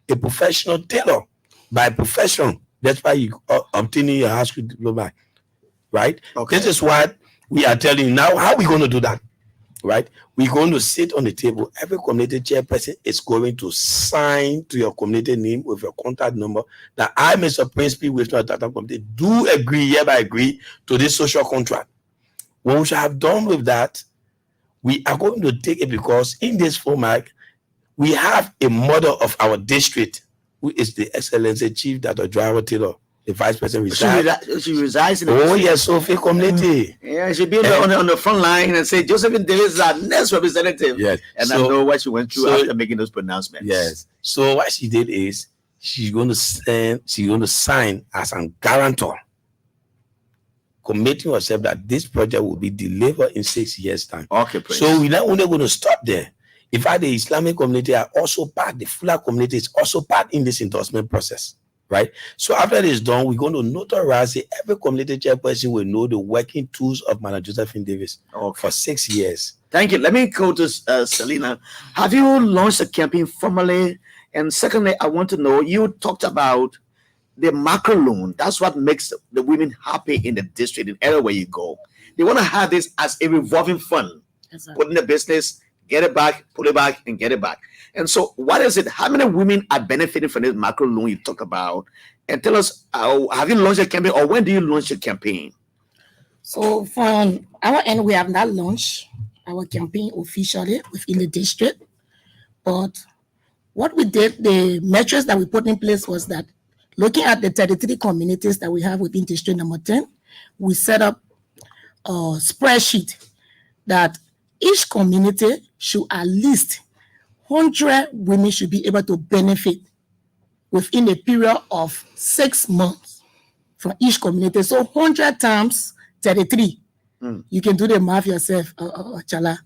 a professional tailor by profession. That's why you are obtaining your high school diploma, right? Okay. This is what we are telling you now. How are we going to do that, right? We're going to sit on the table. Every community chairperson is going to sign to your community name with your contact number that I, Mr. Prince P. Wilson, committee, do agree, hereby agree to this social contract. When we should have done with that, we are going to take it because in this format, we have a model of our district, who is the Excellency Chief Dr. Driver Taylor, the Vice President. She resides in the yes, Sophie community. Yeah, she'll be on the front line and say, Josephine Davis is our next representative. Yes. And so, I know what she went through after making those pronouncements. Yes. So what she did is she's going to sign as a guarantor committing ourselves that this project will be delivered in 6 years' time. Okay, Prince. So we're not only going to stop there. In fact, the Islamic community are also part, the Fula community is also part in this endorsement process, right? So after this is done, we're going to notarize it. Every community chairperson will know the working tools of Madam Josephine Davis for 6 years. Thank you. Let me go to Selena. Have you launched a campaign formally? And secondly, I want to know, you talked about the macro loan. That's what makes the women happy in the district, in everywhere you go. They want to have this as a revolving fund. Put in the business, get it back, put it back, and get it back. And so what is it? How many women are benefiting from this macro loan you talk about? And tell us, have you launched a campaign, or when do you launch your campaign? So from our end, we have not launched our campaign officially within the district. But what we did, the measures that we put in place was that looking at the 33 communities that we have within district number 10, we set up a spreadsheet that each community should at least 100 women should be able to benefit within a period of 6 months from each community. So 100 times 33. You can do the math yourself, Jallah.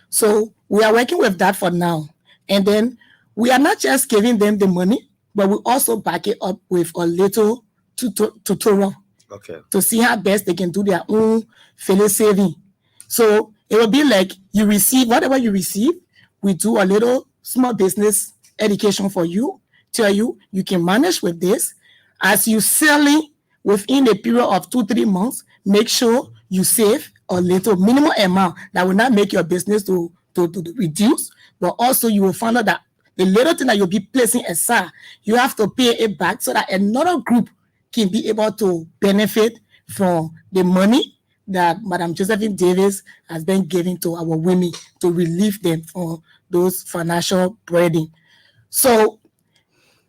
So we are working with that for now. And then we are not just giving them the money, but we also back it up with a little tutorial to see how best they can do their own failure saving. So it will be like you receive whatever you receive. We do a little small business education for you, tell you you can manage with this. As you selling within a period of 2-3 months, make sure you save a little minimum amount that will not make your business to reduce, but also you will find out that the little thing that you'll be placing aside, you have to pay it back so that another group can be able to benefit from the money that Madam Josephine Davis has been giving to our women to relieve them from those financial burden. So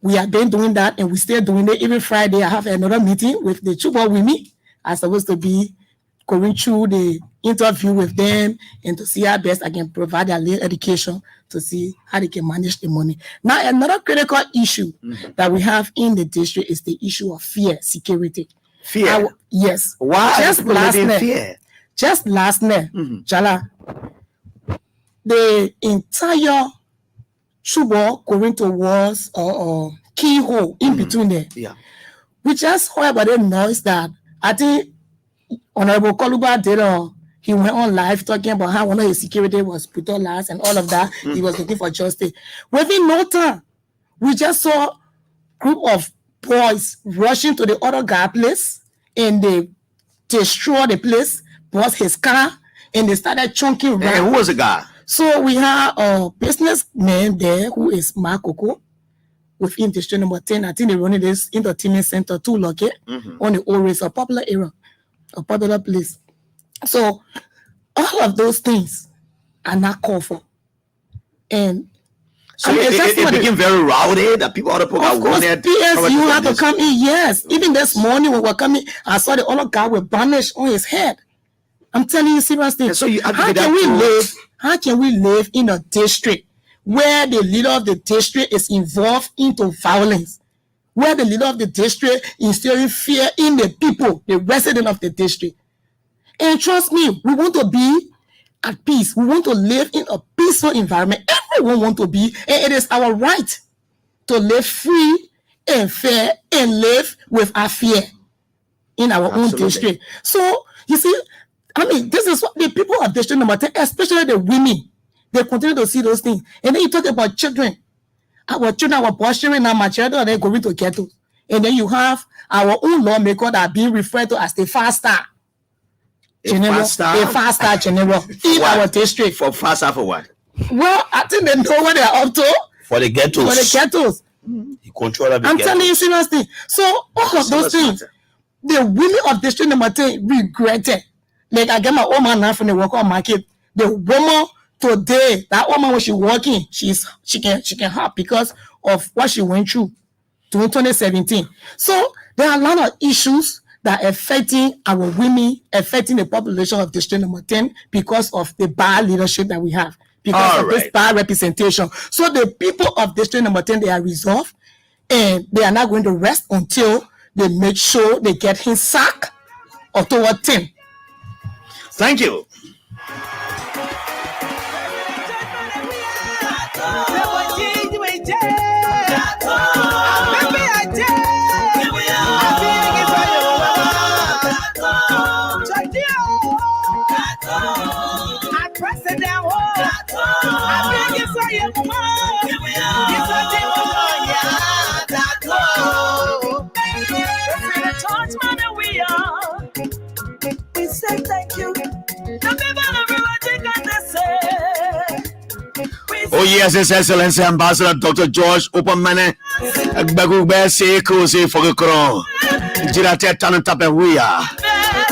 we have been doing that, and we're still doing it. Every Friday, I have another meeting with the Chuba women. I'm supposed to be going through the interview with them and to see how best I can provide a little education to see how they can manage the money. Now, another critical issue that we have in the district is the issue of fear, security. Fear? Yes. Why just last night, fear? Just last night, Jallah, the entire Chuba going towards keyhole in between there. Yeah. We just heard about the noise that I think Honorable Koluba did. He went on live talking about how one of his security was brutalized and all of that. He was looking for justice. Within no time, we just saw a group of boys rushing to the other guy place, and they destroyed the place, brought his car, and they started chunking around. And who was the guy? So we have a businessman there who is Mark Oko within district number 10. I think they running this entertainment center too, Locket on the old race, a popular area, a popular place. So all of those things are not called for. And so it became very rowdy that people other people got wanted. You have to come in, yes. Even this morning when we were coming, I saw the other guy with varnish on his head. I'm telling you seriously. And so how can we live in a district where the leader of the district is involved into violence, where the leader of the district is instilling fear in the people, the resident of the district? And trust me, we want to be at peace. We want to live in a peaceful environment. Everyone wants to be, and it is our right to live free and fair and live with our fear in our own district. So, you see, I mean, this is what the people of district number 10, especially the women, they continue to see those things. And then you talk about children. Our children, our boys, children, and my children, they're going to ghetto. And then you have our own lawmaker that are being referred to as the faster. General, a faster general in our district. For faster for what? Well, I think they know what they are up to. For the ghettos. For the ghettos. He controls the I'm ghettos. telling you seriously. So all of those things, the women of district number 10 regretted. Like I get my own man now from the worker market. The woman today, that woman when she working, she can help because of what she went through to 2017. So there are a lot of issues that are affecting our women, affecting the population of district number 10 because of the bad leadership that we have, because of this bad representation. So the people of district number 10, they are resolved, and they are not going to rest until they make sure they get him sacked October 10. Thank you. We say thank you. Oh yes, His Excellency Ambassador Dr. George Opamane Gbagugbe Sekoze for the crown. Jirate Tanatape Huya.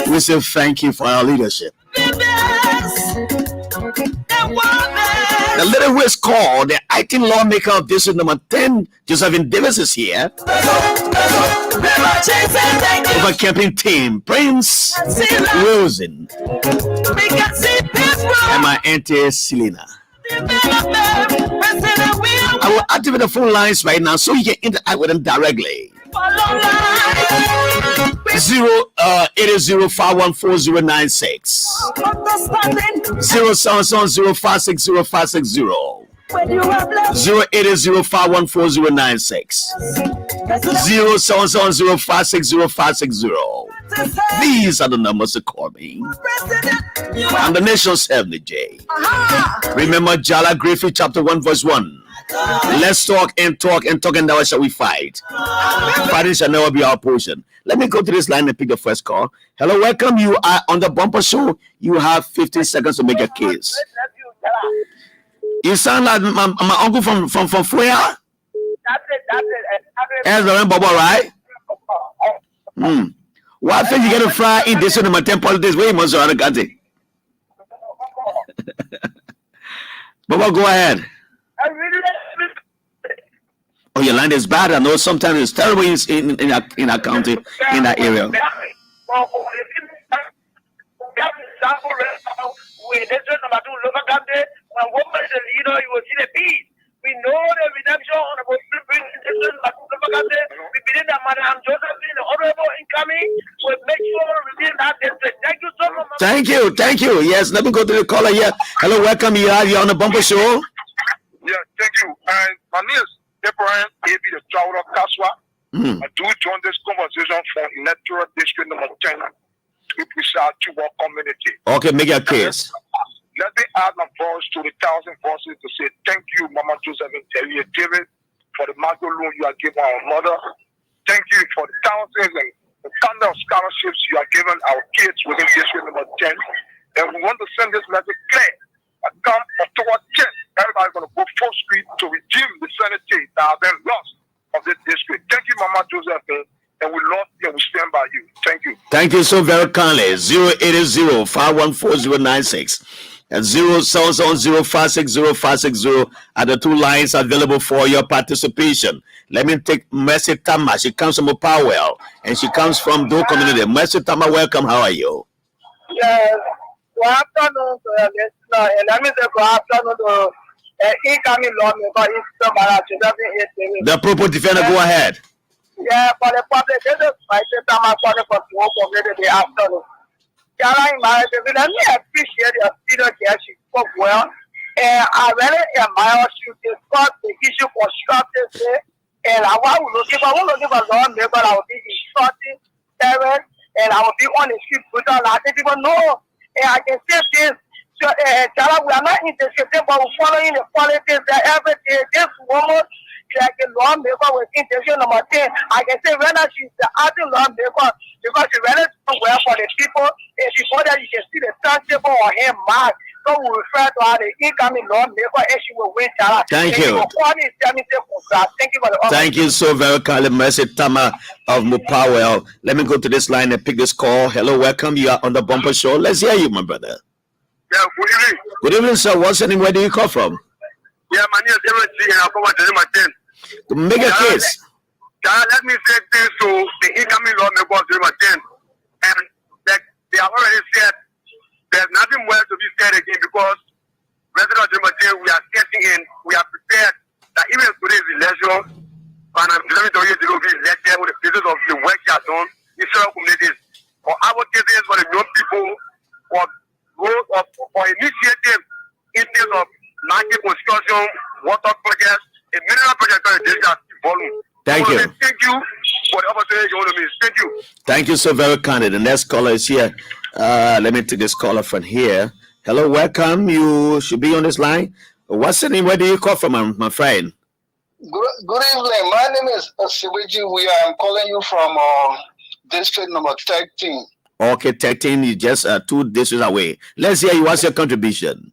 We say thank you for our leadership. The little who is called the acting lawmaker of district number 10, Josephine Davis, is here. Over campaign team, Prince Wilson, and my auntie Selena. I will activate the phone lines right now so you can interact with them directly. 080514096 070560560 080514096 070560560. These are the numbers to call me. And the nation's heavenly J. Remember Jallah, Grayfield, chapter 1, verse 1. Let's talk, and now shall we fight. Fighting shall never be our portion. Let me go to this line and pick the first call. Hello, welcome. You are on the bumper show. You have 15 seconds to make a case. You sound like my uncle from where? That's it. As Lauren Bobo, right? Why think you get a fry in this number 10 politics? Where you must have got it. Bobo, go ahead. Oh, your line is bad. I know sometimes it's terrible in our county, in that area. We know the redemption on the we believe that Madam Josephine, the honorable incoming, will make sure to redeem that district. Thank you so much. Thank you. Yes, let me go to the caller here. Hello, welcome. You're on the bumper show. Yeah, thank you. And my name is Abraham A.B. the Child of Kaswa. I do join this conversation from electoral district number 10, which are Chuba community. Okay, make your case. Let me add my voice to the 1,000 voices to say thank you, Mama Josephine Terry David, for the Marco loan you are giving our mother. Thank you for the thousands and the kind of scholarships you are giving our kids within district number 10. And we want to send this message clear. Come October 10th, everybody's going to go full speed to redeem the sanity that have been lost of this district. Thank you, Mama Josephine. And we love you and we stand by you. Thank you. Thank you so very kindly. 080514096 and 070560560 are the two lines available for your participation. Let me take Mercy Tama. She comes from Powell and she comes from Do Community. Mercy Tama, welcome. How are you? Yes. Good afternoon to your listener. And let me say good afternoon to incoming lawmaker. The proper defender, go ahead. Yeah, for the public, this is my time for the community afternoon. Jallah, let me appreciate your spirit here. She spoke well. And I really admire you discuss the issue constructively. And I want to give a long neighbor. I will be instructing parents and I will be on the street with all I think people know. And I can say this. Jallah, we are not interested, but we're following the politics that every day this woman, like a lawmaker with intention number 10. I can say whether she's the acting lawmaker because she really doing well for the people. And before that, you can see the timetable on her mark. So we refer to her the incoming lawmaker and she will win. Thank you. Thank you for the offer. Thank you so very kindly, Mercy Tama of Mupawell. Let me go to this line and pick this call. Hello, welcome. You are on the bumper show. Let's hear you, my brother. Yeah, good evening. Good evening, sir. What's your name? Where do you call from? Yeah, my name is Emmett and I'm from Delima 10. To make a case. Let me say this to the incoming lawmaker of Delima 10. And like they have already said, there's nothing more to be said again because residents of Delima 10, we are getting in, we are prepared that even today's election, and I'm going to be elected with the basis of the work you have done in several communities. For our case, for the young people for initiative in terms of market construction, water projects, a mineral project for the district volume. Thank you. Thank you for the opportunity you want to miss. Thank you. Thank you so very kindly. The next caller is here. Let me take this caller from here. Hello, welcome. You should be on this line. What's the name? Where do you call from, my friend? Good evening. My name is Siwiji. I'm calling you from district number 13. Okay, 13. You just 2 districts away. Let's hear you. What's your contribution?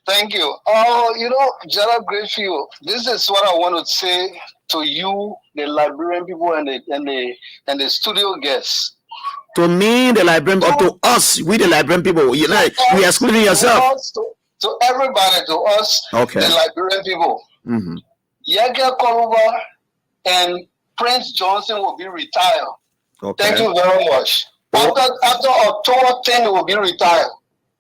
Thank you. Jallah Grayfield, this is what I want to say to you, the Liberian people and the studio guests. To me, the Liberian, or to us, we the Liberian people, you know, we are excluding yourself. To everybody, to us, okay, the Liberian people. Mm-hmm. Yaga Koluba and Prince Johnson will be retired. Okay. Thank you very much. After October 10, he will be retired.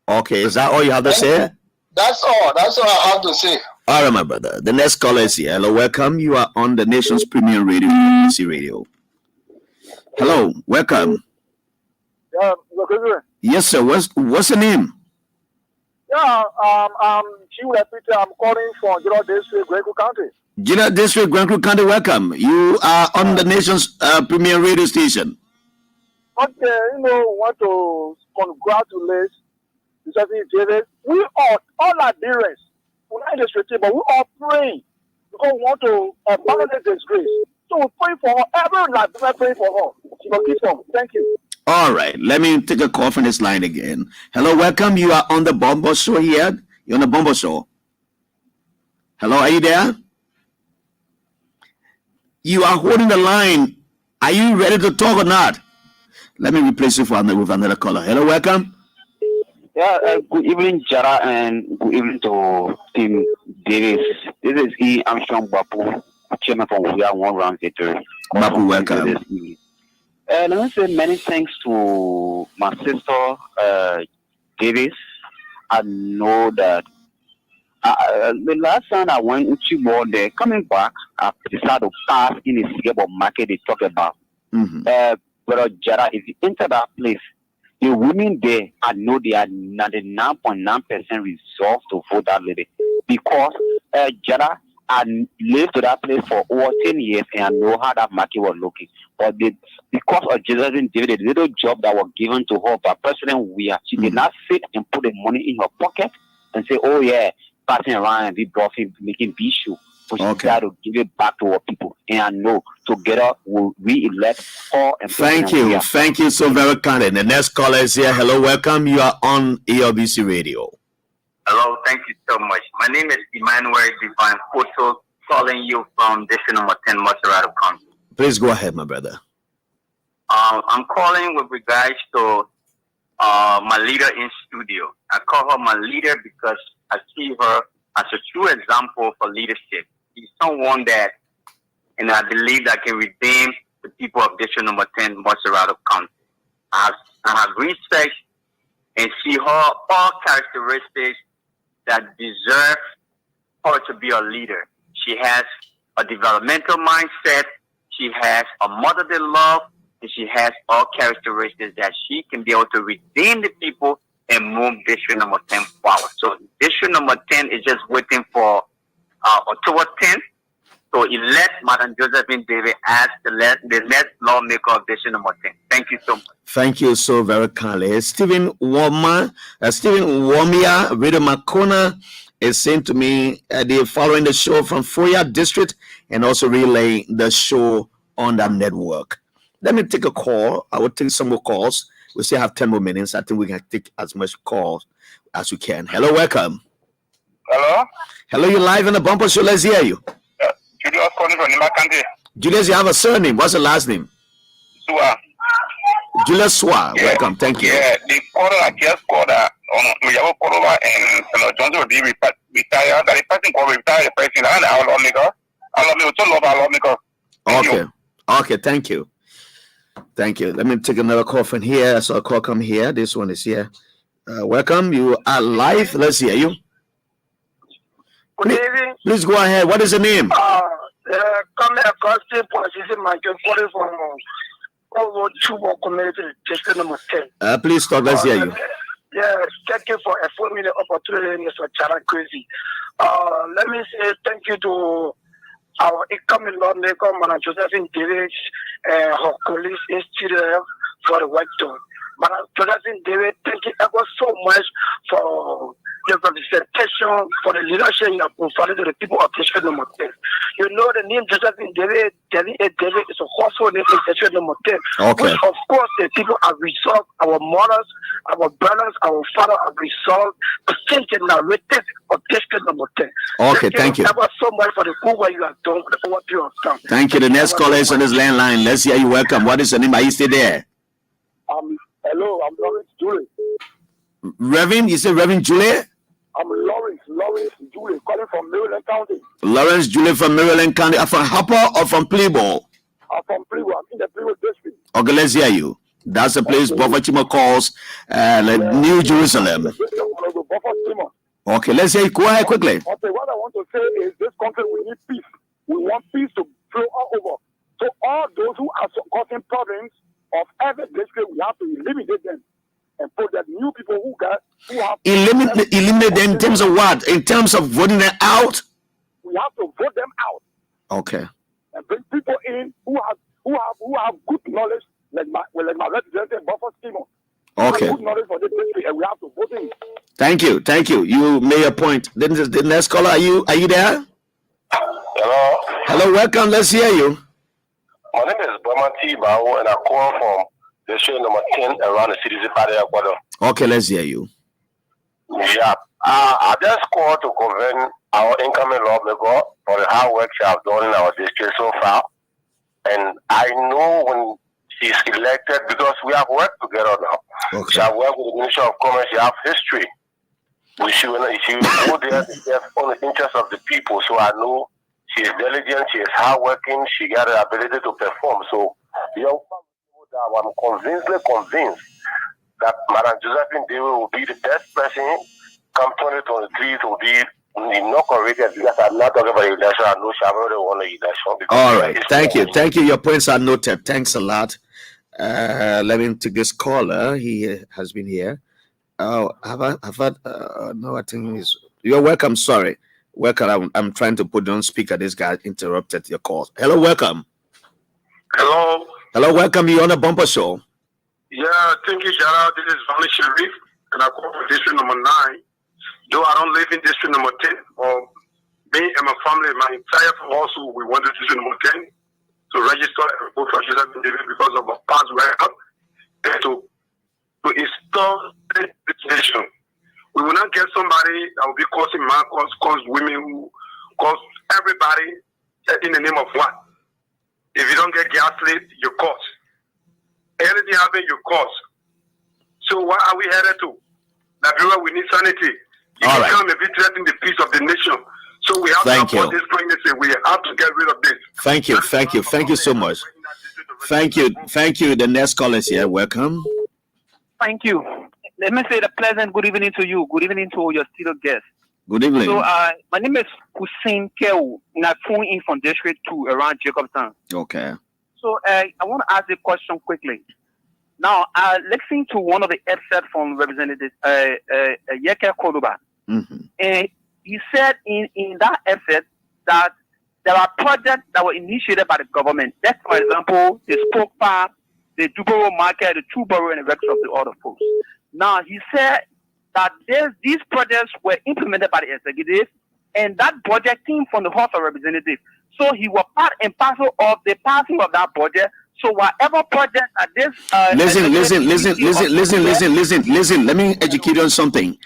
Okay, is that all you have to say? That's all. That's all I have to say. All right, my brother. The next caller is here. Hello, welcome. You are on the nation's premium radio, ABC Radio. Hello, welcome. Yeah, yes, sir. What's the name? Yeah, I'm Peter. I'm calling from Jallah District, Grayfield County. Jallah District, Grayfield County. Welcome. You are on the nation's premier radio station. Okay, want to congratulate David. We all Liberians, we're not in the street, but we are praying because we want to abandon disgrace. So we pray for her. Every Liberian pray for her. She will keep on. Thank you. All right, let me take a call from this line again. Hello, welcome. You are on the Bombo Show here. You're on the Bombo Show. Hello, are you there? You are holding the line. Are you ready to talk or not? Let me replace you with another caller. Hello, welcome. Yeah, good evening, Jallah, and good evening to Team Davis. This is E. Armstrong Bapu, chairman from We Are One Round Victory. Bapu, welcome. Let me say many thanks to my sister, Davis. I know that the last time I went into board there, coming back, I decided to pass in the Singapore market they talk about. Mm-hmm. But Jallah, if you enter that place, the women there, I know they are 99.9% resolved to vote that lady. Because Jallah, I lived to that place for over 10 years and I know how that market was looking. But because of Josephine David, the little job that was given to her by President Weah, she did not sit and put the money in her pocket and say, oh yeah, passing around and be bluffing, making big shoe. But she decided to give it back to our people. And I know together we'll re-elect her. And thank you. Thank you so very kindly. The next caller is here. Hello, welcome. You are on ALBC Radio. Hello, thank you so much. My name is Emmanuel Divine Koto, calling you from district number 10, Maserati County. Please go ahead, my brother. I'm calling with regards to my leader in studio. I call her my leader because I see her as a true example for leadership. She's someone that, and I believe that can redeem the people of district number 10, Maserati County. I have researched and see her all characteristics that deserve her to be a leader. She has a developmental mindset, she has a motherly love, and she has all characteristics that she can be able to redeem the people and move district number 10 forward. So district number 10 is just waiting for October 10th to elect Madam Josephine David as the next lawmaker of district number 10. Thank you so much. Thank you so very kindly. Stephen Womia, Radio Makona is saying to me they're following the show from Foya District and also relaying the show on that network. Let me take a call. I will take some more calls. We still have 10 more minutes. I think we can take as much calls as we can. Hello, welcome. Hello? Hello, you're live on the Bumper Show. Let's hear you. Julius calling from Nimakante. Julius, you have a surname. What's the last name? Sua. Julius Swa. Yeah. Welcome. Thank you. Yeah, the caller I just called Muyabo Korova and Senator Johnson will be retired. The person called retired the president and our lawmaker. Okay. Okay, thank you. Thank you. Let me take another call from here. I saw a call come here. This one is here. Welcome. You are live. Let's hear you. Good evening. Please go ahead. What is the name? Come across the position, my calling from Please talk. Let's hear you. Yeah, thank you for affording me the opportunity, Mr. Jallah Crazy. Let me say thank you to our incoming lawmaker, Madam Josephine David, her colleagues institute for the work done. Madam Josephine David, thank you ever so much for the representation, for the leadership you have provided to the people of District Number 10. You know the name Josephine David, David is a household name in District Number 10. Okay. Which of course the people have resolved, our mothers, our brothers, our father have resolved to change the narrative of District Number 10. Okay, thank you. Ever so much for the good work you have done for the what you have done. Thank you. The next caller is on this landline. Let's hear you. Welcome. What is your name? Are you still there? Hello, I'm Lawrence Julie. Reverend, you say Reverend Julie? I'm Lawrence Julie, calling from Maryland County. Lawrence Julie from Maryland County. Are from Harper or from Playboy? I'm from Playboy. I'm in the Playboy district. Okay, let's hear you. That's the place Buffer Chimo calls New Jerusalem. Okay, let's hear you. Go ahead quickly. Okay, what I want to say is this country, we need peace. We want peace to flow all over. So all those who are causing problems of every district, we have to eliminate them and put that new people who have eliminate them in terms of what? In terms of voting them out? We have to vote them out. Okay. And bring people in who have good knowledge, like my representative Buffer Schema. Okay. Good knowledge for this district, and we have to vote in. Thank you. You made a point. Then the next caller, are you there? Hello, welcome. Let's hear you. My name is Brahman T. Bao, and I call from District Number 10 around the city of Ecuador. Okay, let's hear you. Yeah. I just called to commend our incoming lawmaker for the hard work she has done in our district so far. And I know when she's elected, because we have worked together now. Okay. She has worked with the Ministry of Commerce, she has history. She will go there to serve on the interest of the people. So I know she is diligent, she is hardworking, she got the ability to perform. So I'm convinced that Madam Josephine David will be the best person come 2023 to be inaugurated, because I'm not talking about the election. I know she already won the election. All right. Thank you. Your points are noted. Thanks a lot. Let me take this caller. He has been here. Oh, have had no, I think you're welcome. Sorry. Welcome. I'm trying to put on speaker. This guy interrupted your call. Hello, welcome. Hello, welcome. You on the bumper show. Yeah, thank you, Jallah. This is Vani Sharif, and I call from District Number 9. Though I don't live in District Number 10, me and my family, my entire household, we went to District Number 10 to register and vote for Josephine David because of our past record and to install this nation. We will not get somebody that will be causing man, cause women, who cause everybody in the name of what? If you don't get gas lit, you cause. Anything happen, you cause. So what are we headed to? Liberia, we need sanity. You can come and be threatening the peace of the nation. So we have to support this pregnancy. We have to get rid of this. Thank you so much. Thank you. The next caller is here. Welcome. Thank you. Let me say a pleasant good evening to you. Good evening to your studio guests. Good evening. So my name is Hussein Keu, and I phone in from District 2 around Jacobstown. Okay. So I want to ask a question quickly. Now, listening to one of the excerpts from Representative Yeke Kodoba, and he said in that excerpt that there are projects that were initiated by the government. That's, for example, the Spoke Park, the Duboro Market, the Tuboro, and the rest of the other folks. Now, he said that these projects were implemented by the executive, and that budget came from the House of Representatives. So he was part and parcel of the passing of that budget. So whatever project at this listen. Let me educate you on something.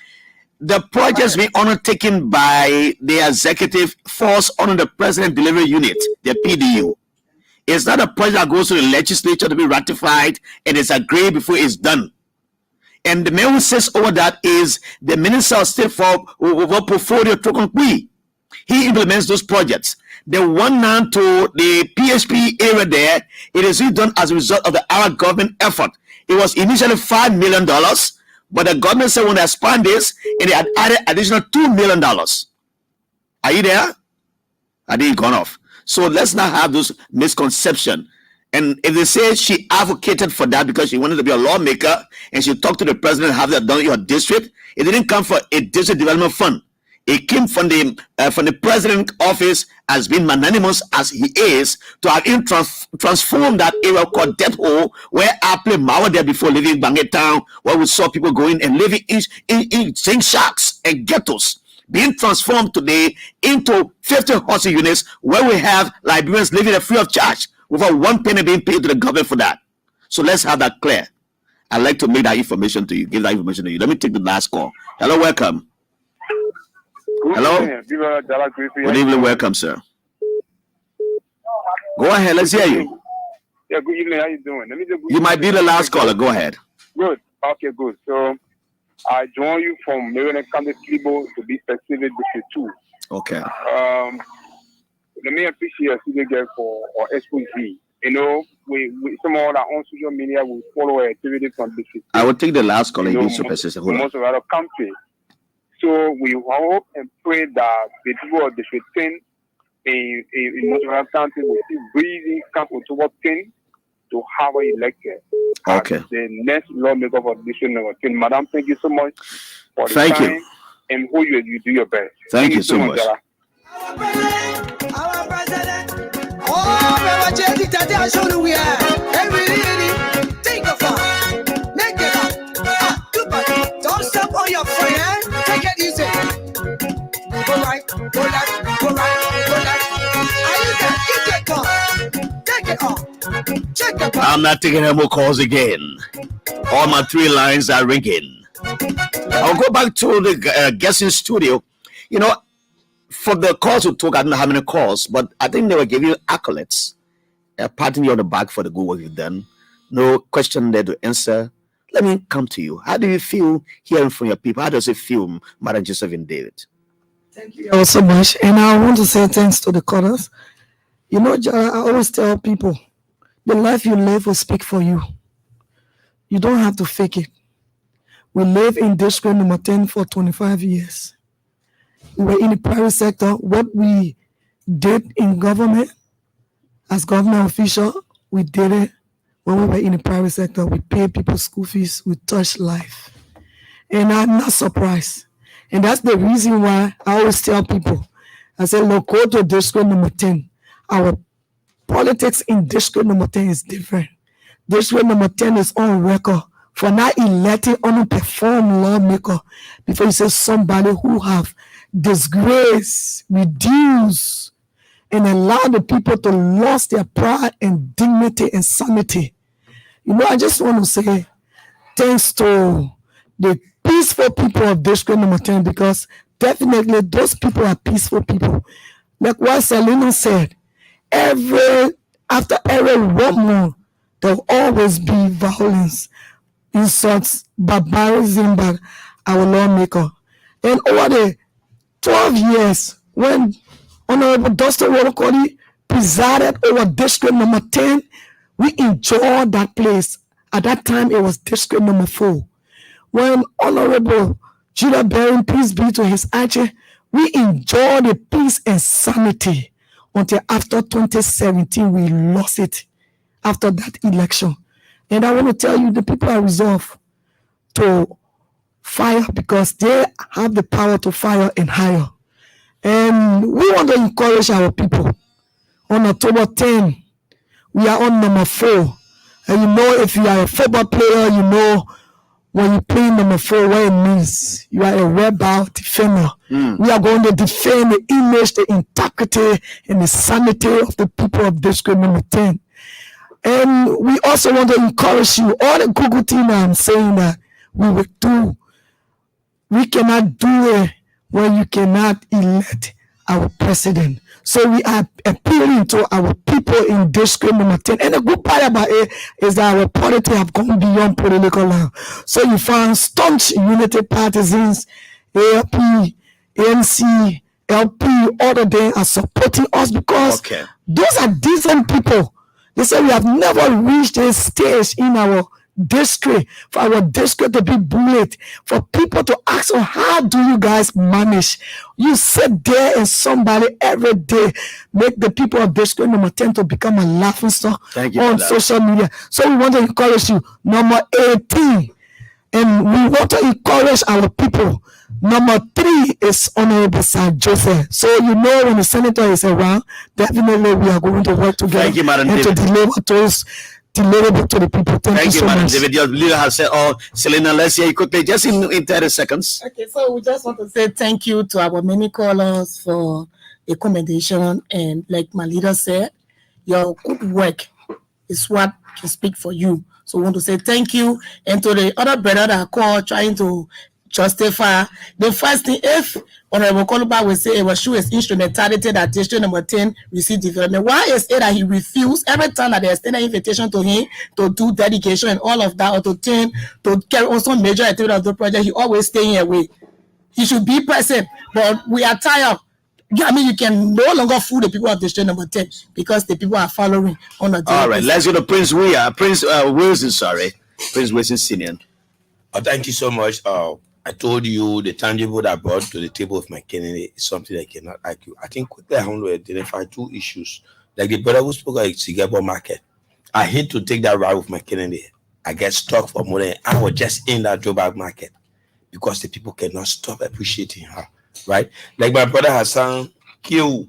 The projects being undertaken by the executive falls under the President Delivery Unit, the PDU. It's not a project that goes to the legislature to be ratified and it's agreed before it's done. And the man who says over that is the Minister of State for Portfolio Trokonkwi. He implements those projects. The one now to the PHP area there, it is done as a result of the Arab government effort. It was initially $5 million, but the government said when they expand this, and they had added additional $2 million. Are you there? I didn't gone off. So let's not have those misconceptions. And if they say she advocated for that because she wanted to be a lawmaker and she talked to the president, have that done in your district, it didn't come from a district development fund. It came from the president office as being magnanimous as he is to have him transform that area called Death Hole, where I played Mawa there before living in Bangi Town, where we saw people going and living in zinc shacks and ghettos, being transformed today into 50 housing units where we have Liberians living free of charge without 1 penny being paid to the government for that. So let's have that clear. I'd like to make that information to you, give that information to you. Let me take the last call. Hello, welcome. Hello. Good evening, welcome, sir. Go ahead, let's hear you. Yeah, good evening. How you doing? You might be the last caller. Go ahead. Good. Okay, good. So I join you from Maryland County, Kibo, to be specific, District 2. Okay. Let me appreciate a girl for or SPG. You know, we some of our own social media will follow activity from District 2. I will take the last caller. You super sister. Hold on. Most of our country. So we hope and pray that the people of District 10 in most of our country will keep breathing camp toward 10 to have an elected. Okay. The next lawmaker for District number 10. Madam, thank you so much for the thank time you. and who you do your best. Thank you so much. Jallah. Our president, oh, we are. Every day, take a fun, make it up. Don't stop on your friend. Take it easy. Go right, go left, go right, go left. Are you there? Get it on. Take it on. Check the box. I'm not taking any more calls again. All my 3 lines are ringing. I'll go back to the guessing studio. You know, for the calls we took, I don't know how many calls, but I think they were giving you accolades, patting you on the back for the good work you've done. No question there to answer. Let me come to you. How do you feel hearing from your people? How does it feel, Madam Josephine David? Thank you so much. And I want to say thanks to the callers. You know, I always tell people, the life you live will speak for you. You don't have to fake it. We live in district number 10 for 25 years. We were in the private sector. What we did in government, as government official, we did it when we were in the private sector. We paid people's school fees. We touched life. And I'm not surprised. And that's the reason why I always tell people, I say, look, go to district number 10. Our politics in district number 10 is different. District number 10 is on record for not electing underperformed lawmaker before you say somebody who have disgrace, reduce, and allow the people to lose their pride and dignity and sanity. You know, I just want to say thanks to the peaceful people of district number 10, because definitely those people are peaceful people. Like what Selena said, after every 1 month, there will always be violence, insults, barbarism by our lawmaker. And over the 12 years, when Honorable Dustin Wolokoli presided over district number 10, we enjoyed that place. At that time, it was district number 4. When Honorable Judah Barron, peace be to his archer, we enjoyed the peace and sanity until after 2017, we lost it after that election. And I want to tell you, the people are resolved to fire because they have the power to fire and hire. And we want to encourage our people. On October 10, we are on number 4. And you know, if you are a football player, you know when you play number 4, what it means. You are a rebel defender. We are going to defend the image, the integrity, and the sanity of the people of district number 10. And we also want to encourage you, all the Google team I'm saying that we will do. We cannot do it when you cannot elect our president. So we are appealing to our people in district number 10. And the good part about it is that our politics have gone beyond political line. So you find staunch unity partisans, ALP, ANC, LP, all of them are supporting us because those are decent people. They say we have never reached a stage in our district, for our district to be bullied, for people to ask, oh, how do you guys manage? You sit there and somebody every day make the people of district number 10 to become a laughing stock on social media. So we want to encourage you. Number 18. And we want to encourage our people. Number 3 is Honorable Sir Joseph. So you know when the senator is around, definitely we are going to work together. Thank you, Madam and David. to deliver to the people. Thank you so Madam much. David. Your leader has said, oh, Selena, let's hear you quickly, just in 30 seconds. Okay, so we just want to say thank you to our many callers for accommodation. And like my leader said, your good work is what can speak for you. So we want to say thank you. And to the other brother that called trying to justify the first thing, if Honorable Koluba will say it was through his instrumentality that district number 10 received development, why is it that he refused every time that they extend an invitation to him to do dedication and all of that, or to carry on some major activity of the project, he always staying away? He should be present, but we are tired. I mean, you can no longer fool the people of district number 10 because the people are following on the. All right, let's go to Prince Wilson. Prince Wilson Senior. Thank you so much. I told you the tangible that I brought to the table of my candidate is something I cannot argue. I think quickly I want to identify 2 issues. Like the brother who spoke about Sigabo market. I hate to take that route with my candidate. I get stuck for more than an hour just in that drawback market because the people cannot stop appreciating her. Right? Like my brother Hassan, Q.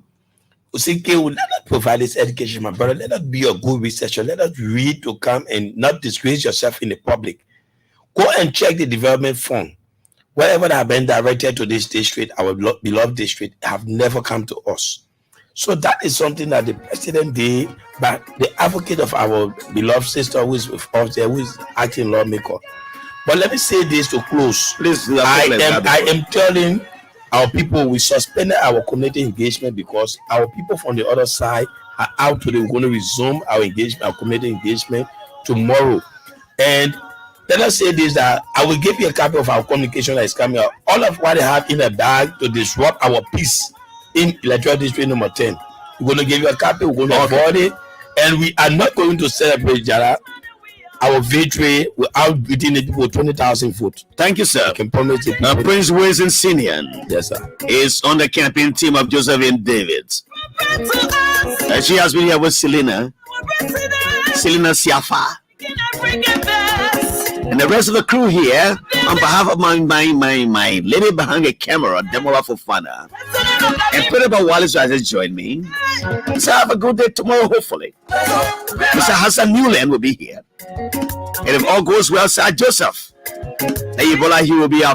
Let us provide this education, my brother. Let us be a good researcher. Let us read to come and not disgrace yourself in the public. Go and check the development fund. Whatever that have been directed to this district, our beloved district, have never come to us. So that is something that the president did, but the advocate of our beloved sister who is with us there, who is acting lawmaker. But let me say this to close. Please, I am telling our people we suspended our community engagement because our people from the other side are out today. We're going to resume our engagement, our community engagement tomorrow. And let us say this, that I will give you a copy of our communication that is coming out. All of what they have in a bag to disrupt our peace in electoral district number 10. We're going to give you a copy. We're going to avoid it. And we are not going to celebrate, Jallah, our victory without beating the people 20,000 votes. Thank you, sir. I can promise it. Now, Prince Wilson Senior, yes, sir, is on the campaign team of Josephine Davids. She has been here with Selena Siafa, and the rest of the crew here. On behalf of my lady behind the camera, Demola Fofana, and Peter Wallace has joined me. So have a good day tomorrow, hopefully. Mr. Hassan Newland will be here. And if all goes well, Sir Joseph, he will be our